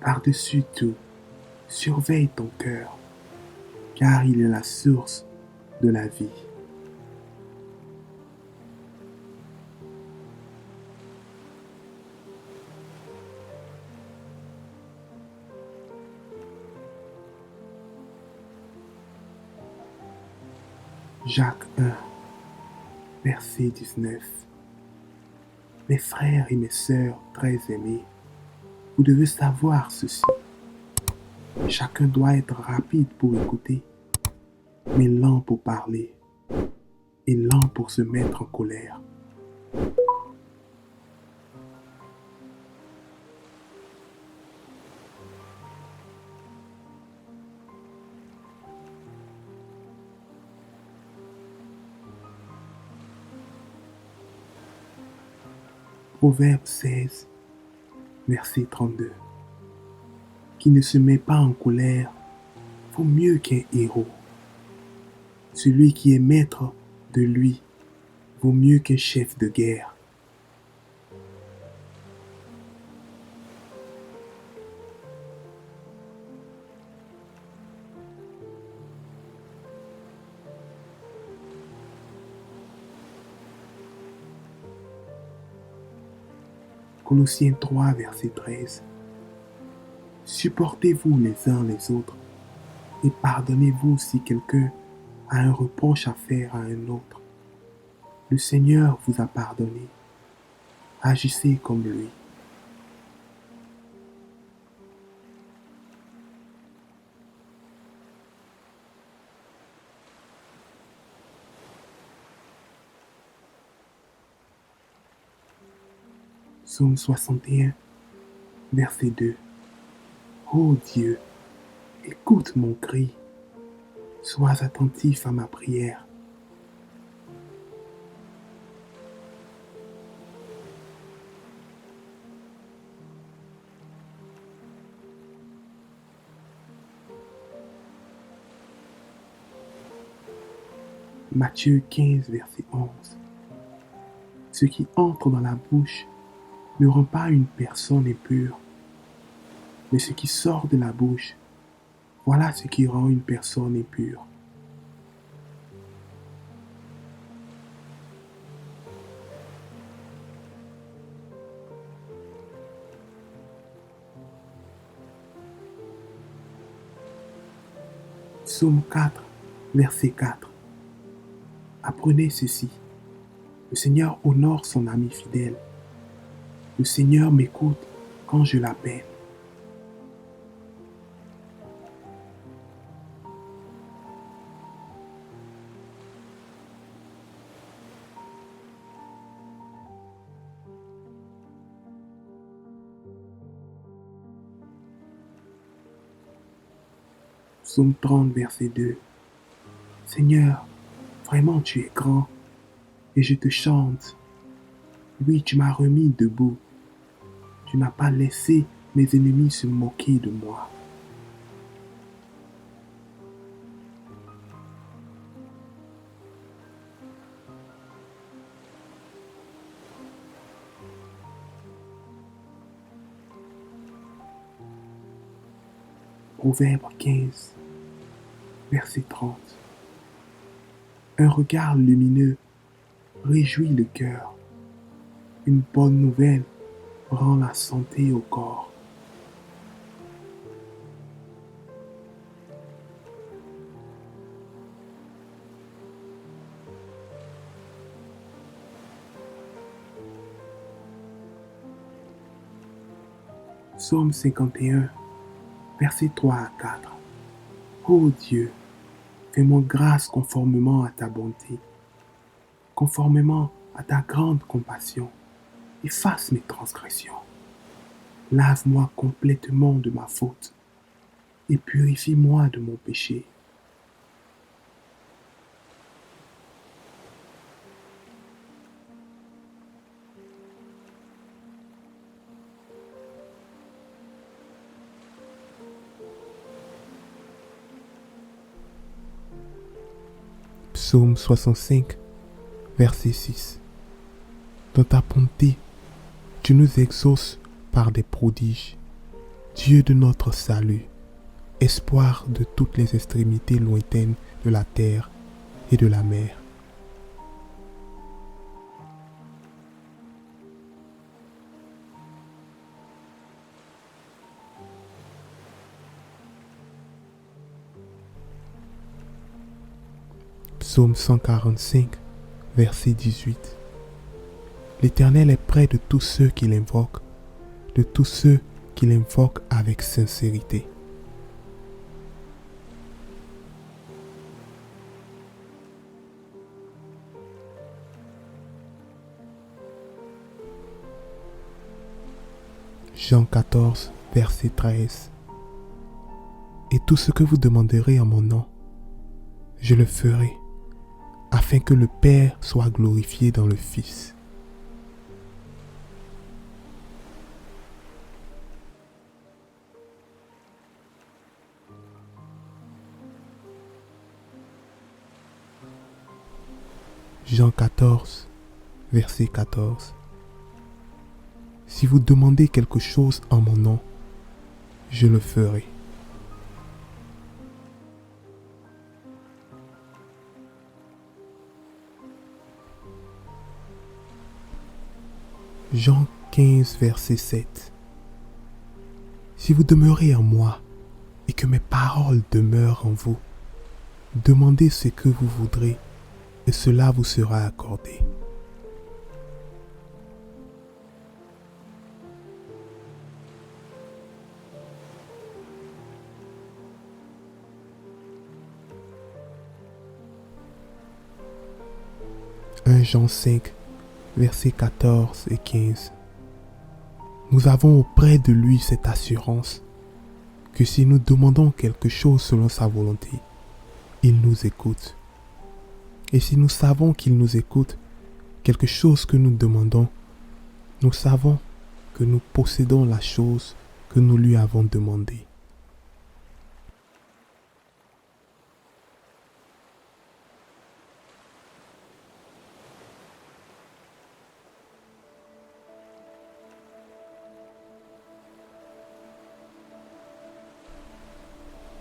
Par-dessus tout, surveille ton cœur, car il est la source de la vie. Jacques 1, verset 19. Mes frères et mes sœurs très aimés, vous devez savoir ceci. Chacun doit être rapide pour écouter, mais lent pour parler, et lent pour se mettre en colère. Proverbe 16, verset 32. Qui ne se met pas en colère vaut mieux qu'un héros. Celui qui est maître de lui vaut mieux qu'un chef de guerre. Colossiens 3, verset 13. Supportez-vous les uns les autres et pardonnez-vous si quelqu'un a un reproche à faire à un autre. Le Seigneur vous a pardonné. Agissez comme lui. Psaume 61, verset 2. Ô Dieu, écoute mon cri. Sois attentif à ma prière. Matthieu 15, verset 11. Ce qui entre dans la bouche ne rend pas une personne impure, mais ce qui sort de la bouche, voilà ce qui rend une personne impure. Psaume 4, verset 4. Apprenez ceci. Le Seigneur honore son ami fidèle. Le Seigneur m'écoute quand je l'appelle. Psaume 30, verset 2. Seigneur, vraiment tu es grand, et je te chante. Oui, tu m'as remis debout. Tu n'as pas laissé mes ennemis se moquer de moi. Proverbe 15, verset 30. Un regard lumineux réjouit le cœur. Une bonne nouvelle rend la santé au corps. Psaume 51, versets 3 à 4. Ô Dieu, fais-moi grâce conformément à ta bonté, conformément à ta grande compassion. Efface mes transgressions. Lave-moi complètement de ma faute et purifie-moi de mon péché. Psaume 65, verset 6. Dans ta bonté, tu nous exauces par des prodiges. Dieu de notre salut, espoir de toutes les extrémités lointaines de la terre et de la mer. Psaume 145, verset 18. L'Éternel est près de tous ceux qui l'invoquent, de tous ceux qui l'invoquent avec sincérité. Jean 14, verset 13. Et tout ce que vous demanderez en mon nom, je le ferai, afin que le Père soit glorifié dans le Fils. Jean 14, verset 14. Si vous demandez quelque chose en mon nom, je le ferai. Jean 15, verset 7. Si vous demeurez en moi et que mes paroles demeurent en vous, demandez ce que vous voudrez et cela vous sera accordé. Jean 5, versets 14 et 15. Nous avons auprès de lui cette assurance que si nous demandons quelque chose selon sa volonté, il nous écoute. Et si nous savons qu'il nous écoute, quelque chose que nous demandons, nous savons que nous possédons la chose que nous lui avons demandée.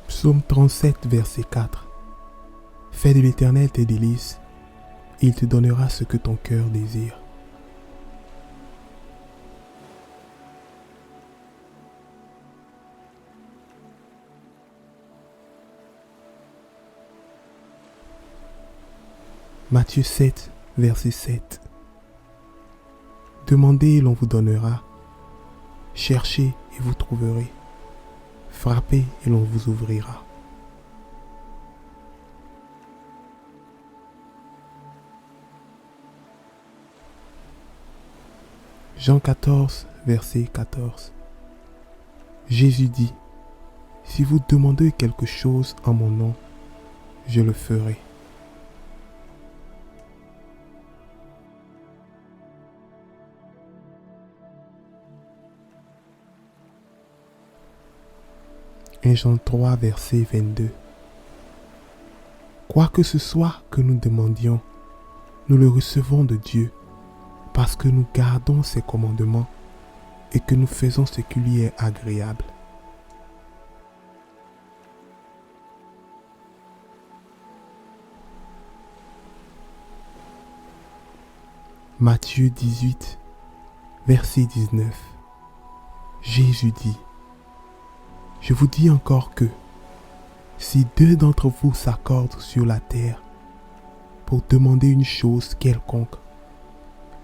Psaume 37, verset 4. Fais de l'Éternel tes délices, et il te donnera ce que ton cœur désire. Matthieu 7, verset 7. Demandez et l'on vous donnera. Cherchez et vous trouverez. Frappez et l'on vous ouvrira. Jean 14, verset 14. Jésus dit, si vous demandez quelque chose en mon nom, je le ferai. Jean 3, verset 22. Quoi que ce soit que nous demandions, nous le recevons de Dieu, parce que nous gardons ses commandements et que nous faisons ce qui lui est agréable. Matthieu 18, verset 19. Jésus dit, « Je vous dis encore que, si deux d'entre vous s'accordent sur la terre pour demander une chose quelconque,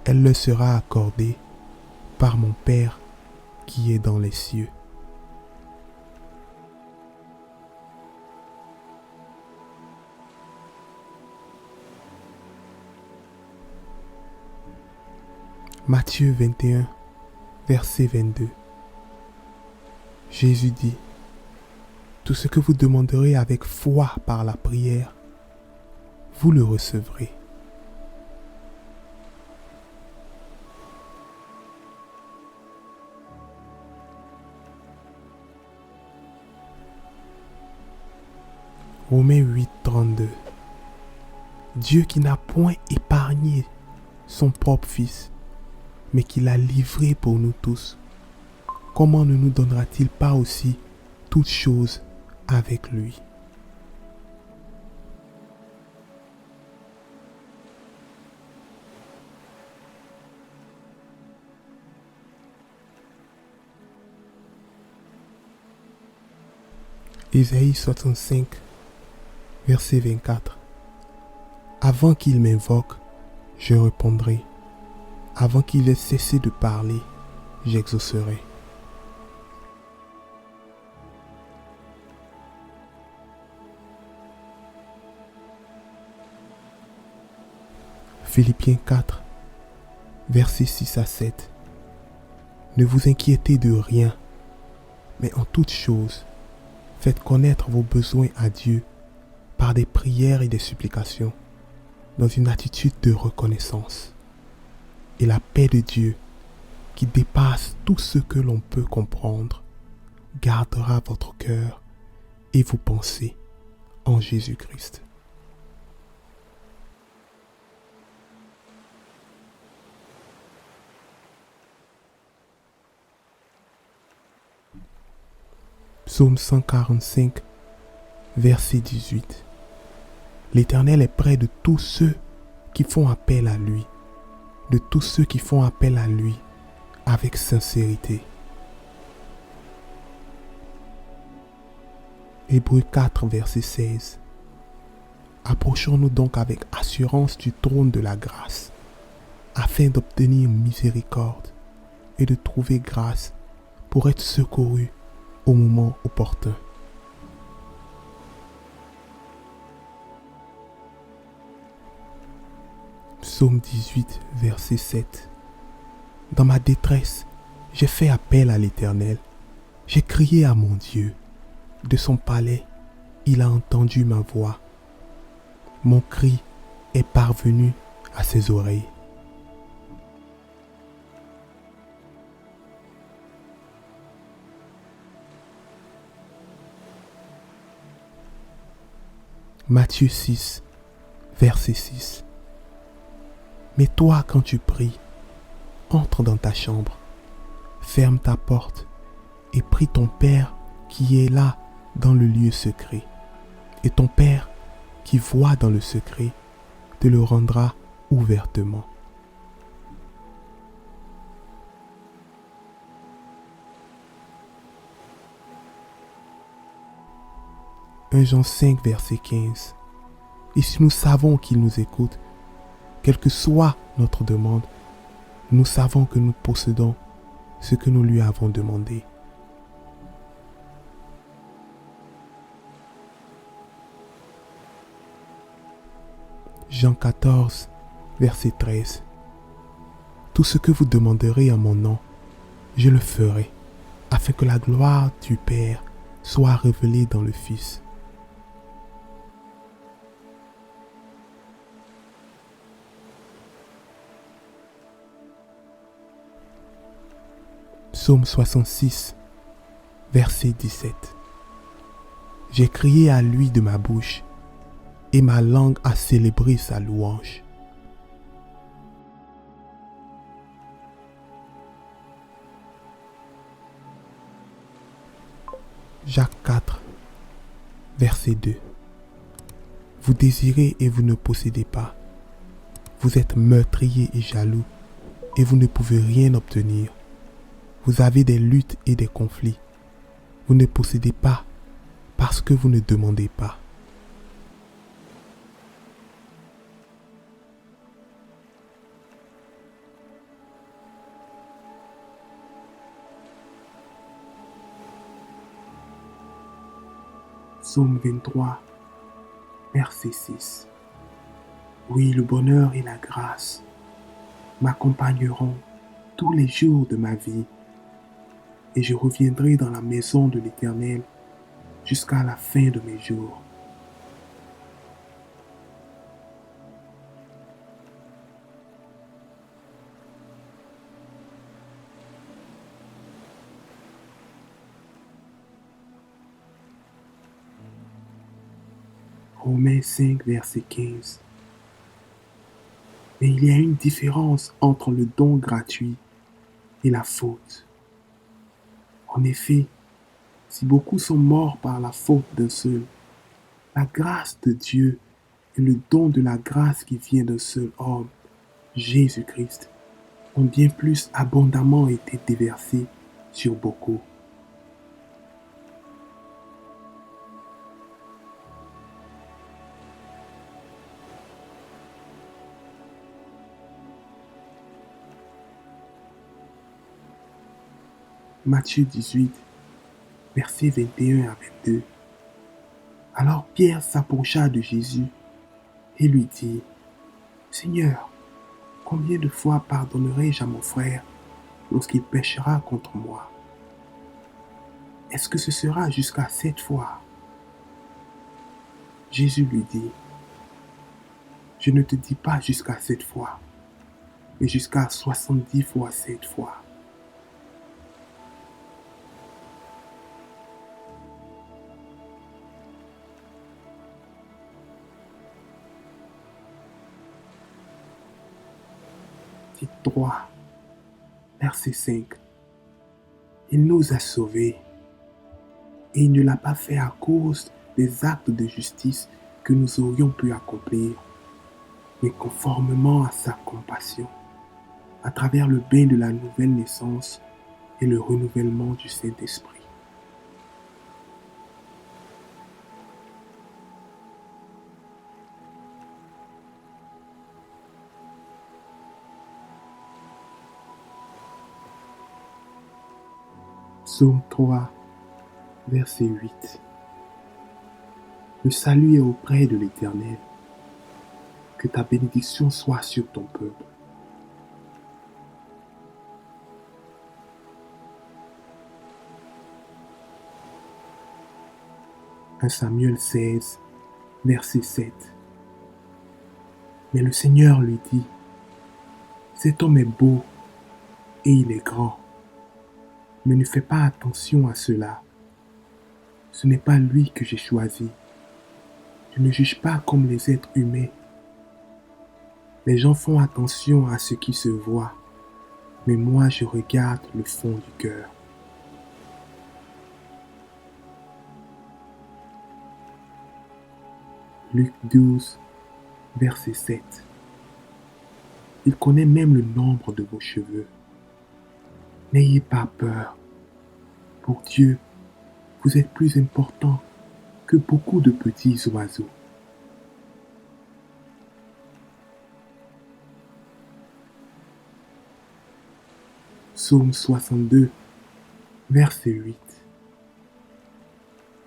elle leur sera accordée par mon Père qui est dans les cieux. » Matthieu 21, verset 22. Jésus dit, « Tout ce que vous demanderez avec foi par la prière, vous le recevrez. » Romains 8, 32. Dieu qui n'a point épargné son propre Fils, mais qui l'a livré pour nous tous, comment ne nous donnera-t-il pas aussi toutes choses avec lui? Ésaïe 65, verset 24. Avant qu'il m'invoque, je répondrai. Avant qu'il ait cessé de parler, j'exaucerai. Philippiens 4, versets 6 à 7. Ne vous inquiétez de rien, mais en toute chose, faites connaître vos besoins à Dieu par des prières et des supplications, dans une attitude de reconnaissance. Et la paix de Dieu, qui dépasse tout ce que l'on peut comprendre, gardera votre cœur et vos pensées en Jésus-Christ. Psaume 145, verset 18. L'Éternel est près de tous ceux qui font appel à lui, de tous ceux qui font appel à lui avec sincérité. Hébreux 4, verset 16. Approchons-nous donc avec assurance du trône de la grâce, afin d'obtenir miséricorde et de trouver grâce pour être secourus au moment opportun. Psaume 18, verset 7. Dans ma détresse, j'ai fait appel à l'Éternel. J'ai crié à mon Dieu. De son palais, il a entendu ma voix. Mon cri est parvenu à ses oreilles. Matthieu 6, verset 6. Mais toi, quand tu pries, entre dans ta chambre, ferme ta porte et prie ton Père qui est là dans le lieu secret. Et ton Père qui voit dans le secret te le rendra ouvertement. Jean 5, verset 15. Et si nous savons qu'il nous écoute, quelle que soit notre demande, nous savons que nous possédons ce que nous lui avons demandé. Jean 14, verset 13. Tout ce que vous demanderez en mon nom, je le ferai, afin que la gloire du Père soit révélée dans le Fils. Psaume 66, verset 17. J'ai crié à lui de ma bouche, et ma langue a célébré sa louange. Jacques 4, verset 2. Vous désirez et vous ne possédez pas. Vous êtes meurtrier et jaloux et vous ne pouvez rien obtenir. Vous avez des luttes et des conflits. Vous ne possédez pas parce que vous ne demandez pas. Psaume 23, verset 6. Oui, le bonheur et la grâce m'accompagneront tous les jours de ma vie, et je reviendrai dans la maison de l'Éternel jusqu'à la fin de mes jours. Romains 5, verset 15. Mais il y a une différence entre le don gratuit et la faute. En effet, si beaucoup sont morts par la faute d'un seul, la grâce de Dieu et le don de la grâce qui vient d'un seul homme, Jésus-Christ, ont bien plus abondamment été déversés sur beaucoup. Matthieu 18, versets 21 à 22. Alors Pierre s'approcha de Jésus et lui dit, Seigneur, combien de fois pardonnerai-je à mon frère lorsqu'il péchera contre moi? Est-ce que ce sera jusqu'à 7 fois? Jésus lui dit, je ne te dis pas jusqu'à 7 fois, mais jusqu'à 70 fois 7 fois. Tite 3, verset 5. Il nous a sauvés et il ne l'a pas fait à cause des actes de justice que nous aurions pu accomplir, mais conformément à sa compassion, à travers le bain de la nouvelle naissance et le renouvellement du Saint-Esprit. Psaume 3, verset 8. Le salut est auprès de l'Éternel. Que ta bénédiction soit sur ton peuple. 1 Samuel 16, verset 7. Mais le Seigneur lui dit, cet homme est beau et il est grand, mais ne fais pas attention à cela. Ce n'est pas lui que j'ai choisi. Je ne juge pas comme les êtres humains. Les gens font attention à ce qui se voit, mais moi je regarde le fond du cœur. Luc 12, verset 7. Il connaît même le nombre de vos cheveux. N'ayez pas peur. Pour Dieu, vous êtes plus important que beaucoup de petits oiseaux. Psaume 62, verset 8.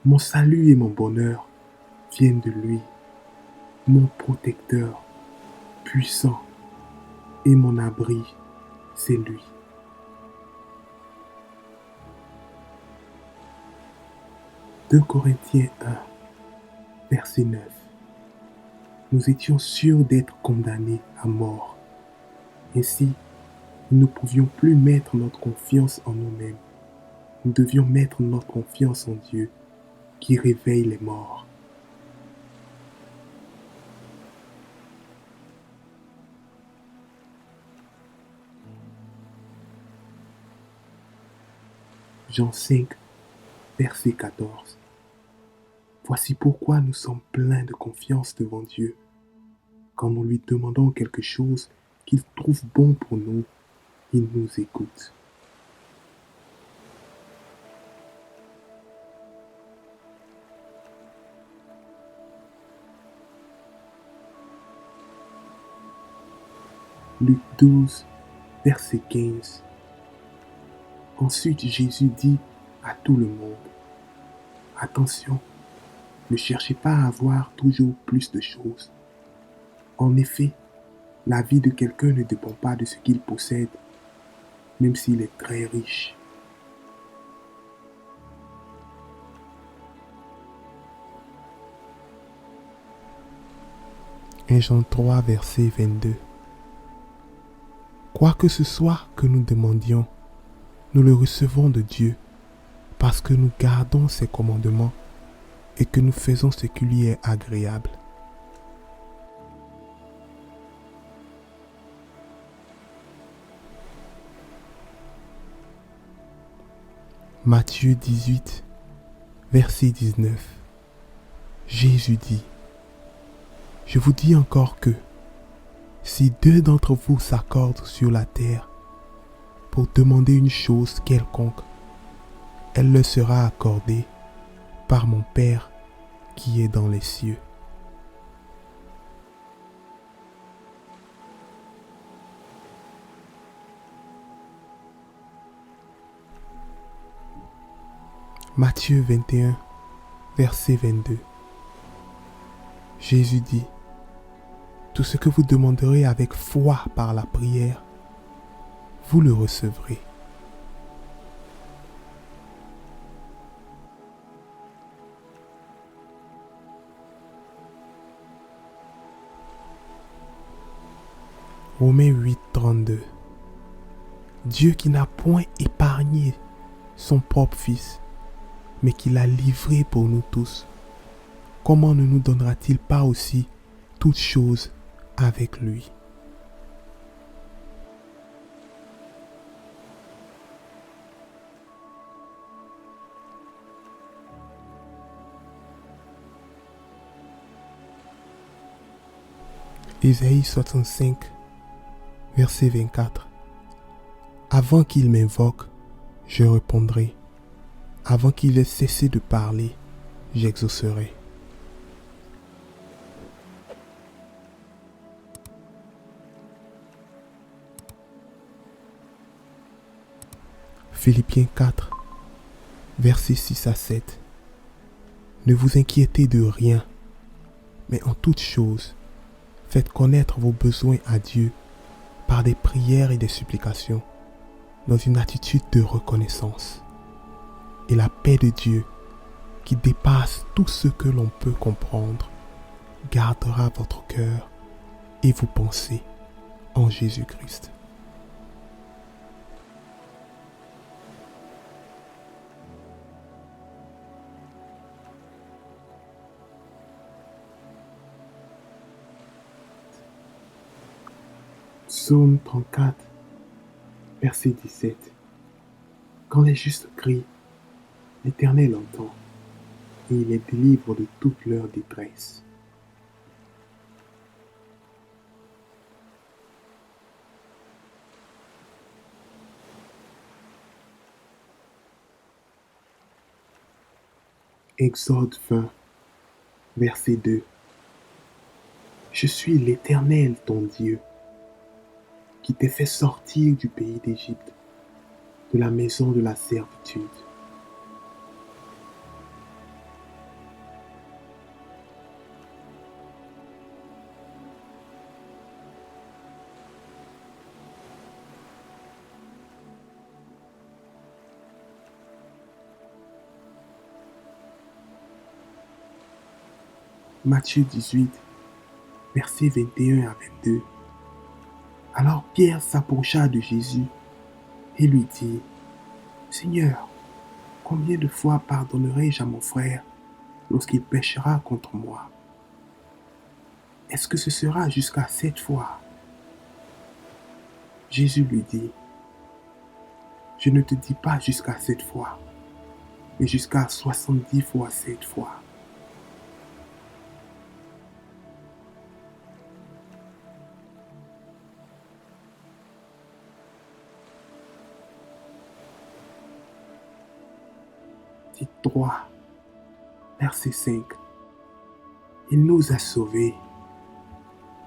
Mon salut et mon bonheur viennent de lui, mon protecteur, puissant, et mon abri, c'est lui. « 2 Corinthiens 1, verset 9. Nous étions sûrs d'être condamnés à mort. Ainsi, nous ne pouvions plus mettre notre confiance en nous-mêmes. Nous devions mettre notre confiance en Dieu, qui réveille les morts. Jean 5, verset 14. Voici pourquoi nous sommes pleins de confiance devant Dieu. Quand nous lui demandons quelque chose qu'il trouve bon pour nous, il nous écoute. Luc 12, verset 15. Ensuite, Jésus dit à tout le monde, « Attention, ne cherchez pas à avoir toujours plus de choses. En effet, la vie de quelqu'un ne dépend pas de ce qu'il possède, même s'il est très riche. » 1 Jean 3, verset 22. Quoi que ce soit que nous demandions, nous le recevons de Dieu, parce que nous gardons ses commandements et que nous faisons ce qui lui est agréable. Matthieu 18, verset 19. Jésus dit, « Je vous dis encore que, si 2 d'entre vous s'accordent sur la terre pour demander une chose quelconque, elle leur sera accordée par mon Père qui est dans les cieux. » Matthieu 21, verset 22. Jésus dit, « Tout ce que vous demanderez avec foi par la prière, vous le recevrez. » Romains 8, 32. Dieu qui n'a point épargné son propre Fils, mais qui l'a livré pour nous tous, comment ne nous donnera-t-il pas aussi toutes choses avec lui? Ésaïe 65, verset 24. Avant qu'il m'invoque, je répondrai. Avant qu'il ait cessé de parler, j'exaucerai. Philippiens 4, versets 6 à 7. Ne vous inquiétez de rien, mais en toute chose, faites connaître vos besoins à Dieu par des prières et des supplications, dans une attitude de reconnaissance. Et la paix de Dieu, qui dépasse tout ce que l'on peut comprendre, gardera votre cœur et vos pensées en Jésus-Christ. Psaume 34, verset 17. Quand les justes crient, l'Éternel entend, et il les délivre de toute leur détresse. Exode 20, verset 2. Je suis l'Éternel ton Dieu, qui t'ai fait sortir du pays d'Égypte, de la maison de la servitude. Matthieu 18, versets 21 à 22. Alors Pierre s'approcha de Jésus et lui dit, « Seigneur, combien de fois pardonnerai-je à mon frère lorsqu'il péchera contre moi? Est-ce que ce sera jusqu'à 7 fois? » Jésus lui dit, « Je ne te dis pas jusqu'à 7 fois, mais jusqu'à 70 fois 7 fois. » Tite 3, verset 5. Il nous a sauvés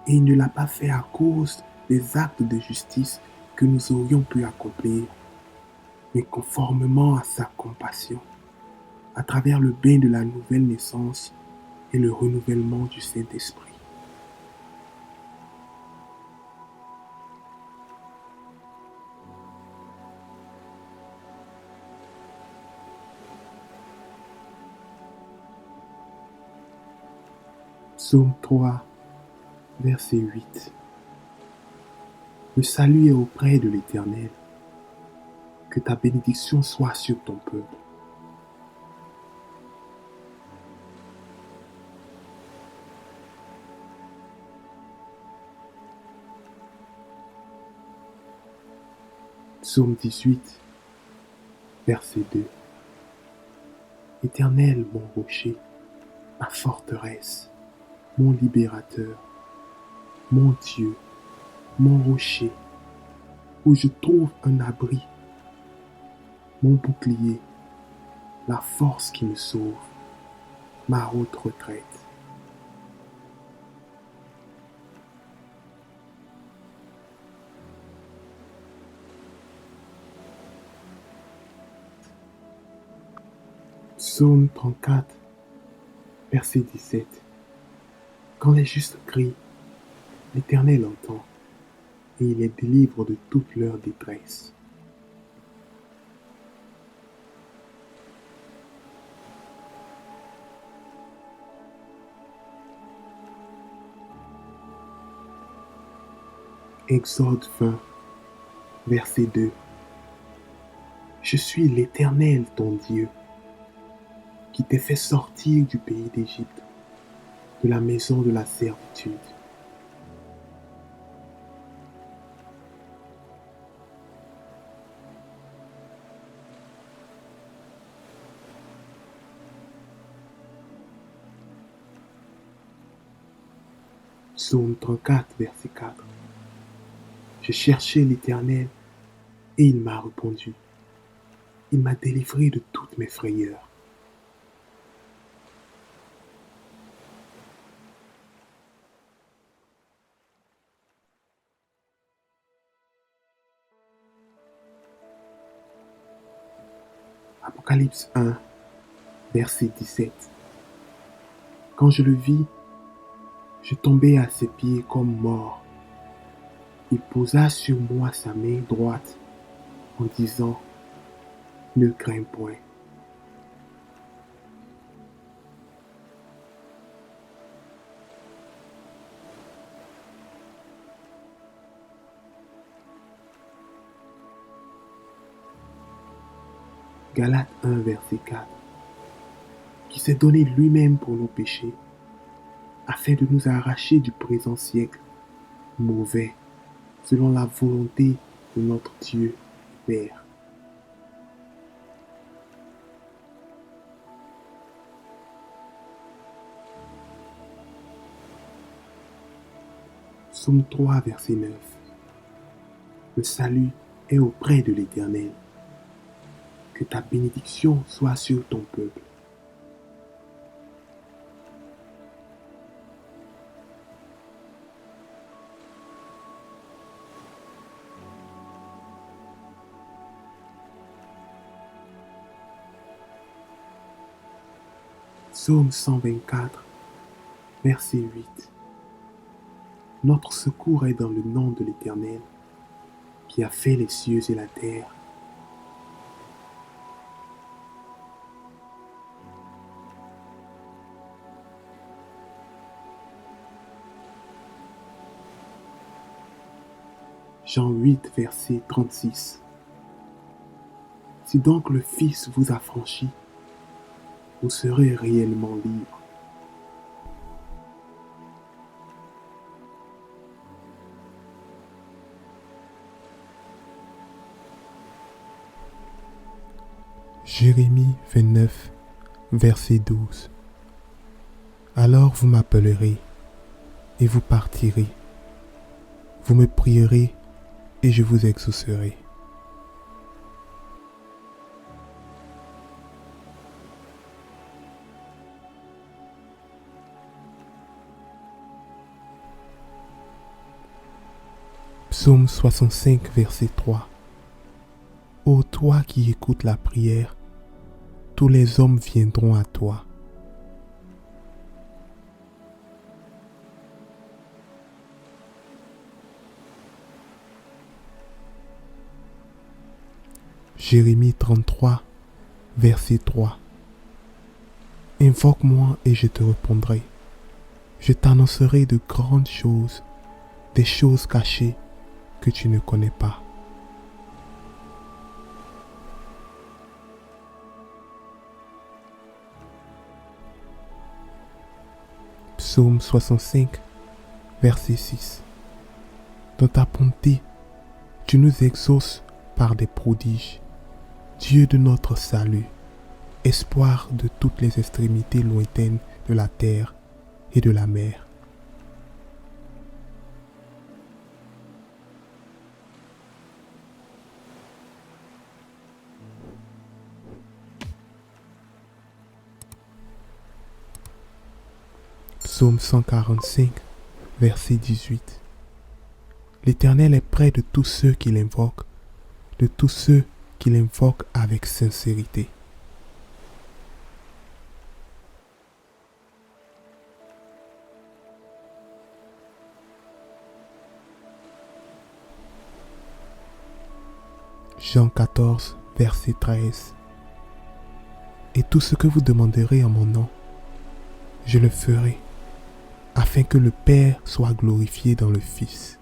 et il ne l'a pas fait à cause des actes de justice que nous aurions pu accomplir, mais conformément à sa compassion, à travers le bain de la nouvelle naissance et le renouvellement du Saint-Esprit. Psaume 3, verset 8. Le salut est auprès de l'Éternel. Que ta bénédiction soit sur ton peuple. Psaume 18, verset 2. Éternel, mon rocher, ma forteresse, mon libérateur, mon Dieu, mon rocher, où je trouve un abri, mon bouclier, la force qui me sauve, ma haute retraite. Psaume 34, verset 17. Quand les justes crient, l'Éternel entend, et il les délivre de toute leur détresse. Exode 20, verset 2. Je suis l'Éternel ton Dieu, qui t'ai fait sortir du pays d'Égypte, de la maison de la servitude. Psaume 34, verset 4. Je cherchais l'Éternel et il m'a répondu. Il m'a délivré de toutes mes frayeurs. Apocalypse 1, verset 17. Quand je le vis, je tombai à ses pieds comme mort. Il posa sur moi sa main droite en disant, ne crains point. Galates 1, verset 4. Qui s'est donné lui-même pour nos péchés, afin de nous arracher du présent siècle mauvais, selon la volonté de notre Dieu Père. Psaume 3, verset 9. Le salut est auprès de l'Éternel. Que ta bénédiction soit sur ton peuple. Psaume 124, verset 8. Notre secours est dans le nom de l'Éternel, qui a fait les cieux et la terre. Jean 8, verset 36. Si donc le Fils vous a franchi, vous serez réellement libre. Jérémie 29, verset 12. Alors vous m'appellerez, et vous partirez. Vous me prierez, et je vous exaucerai. Psaume 65, verset 3. Ô toi qui écoutes la prière, tous les hommes viendront à toi. Jérémie 33, verset 3. Invoque-moi et je te répondrai. Je t'annoncerai de grandes choses, des choses cachées que tu ne connais pas. Psaume 65, verset 6. Dans ta bonté, tu nous exauces par des prodiges. Dieu de notre salut, espoir de toutes les extrémités lointaines de la terre et de la mer. Psaume 145, verset 18. L'Éternel est près de tous ceux qui l'invoquent, de tous ceux qui l'invoquent avec sincérité. Jean 14, verset 13. Et tout ce que vous demanderez en mon nom, je le ferai, afin que le Père soit glorifié dans le Fils.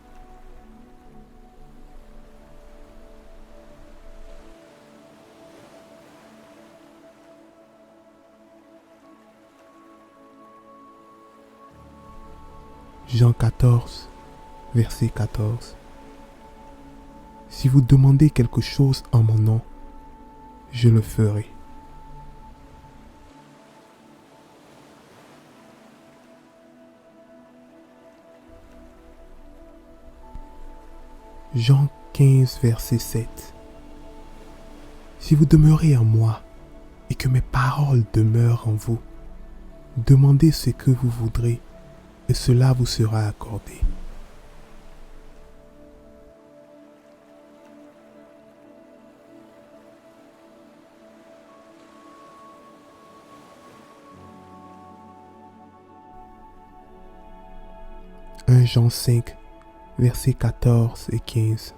Jean 14, verset 14. Si vous demandez quelque chose en mon nom, je le ferai. Jean 15, verset 7. Si vous demeurez en moi et que mes paroles demeurent en vous, demandez ce que vous voudrez et cela vous sera accordé. Jean 5, versets 14 et 15.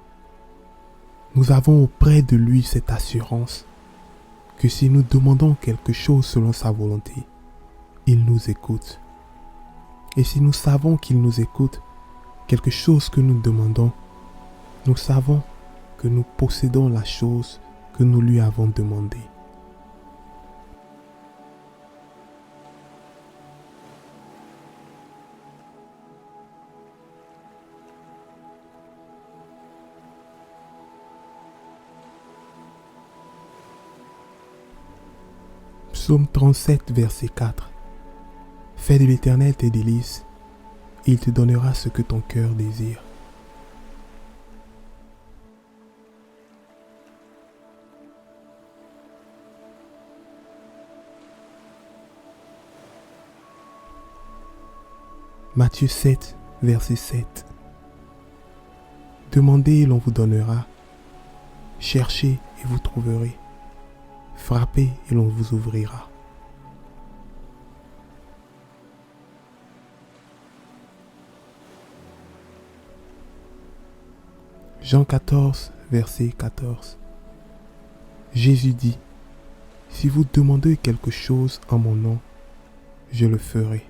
Nous avons auprès de lui cette assurance que si nous demandons quelque chose selon sa volonté, il nous écoute. Et si nous savons qu'il nous écoute, quelque chose que nous demandons, nous savons que nous possédons la chose que nous lui avons demandée. Psaume 37, verset 4. Fais de l'Éternel tes délices, et il te donnera ce que ton cœur désire. Matthieu 7, verset 7. Demandez et l'on vous donnera. Cherchez et vous trouverez. Frappez et l'on vous ouvrira. Jean 14, verset 14. Jésus dit, si vous demandez quelque chose en mon nom, je le ferai.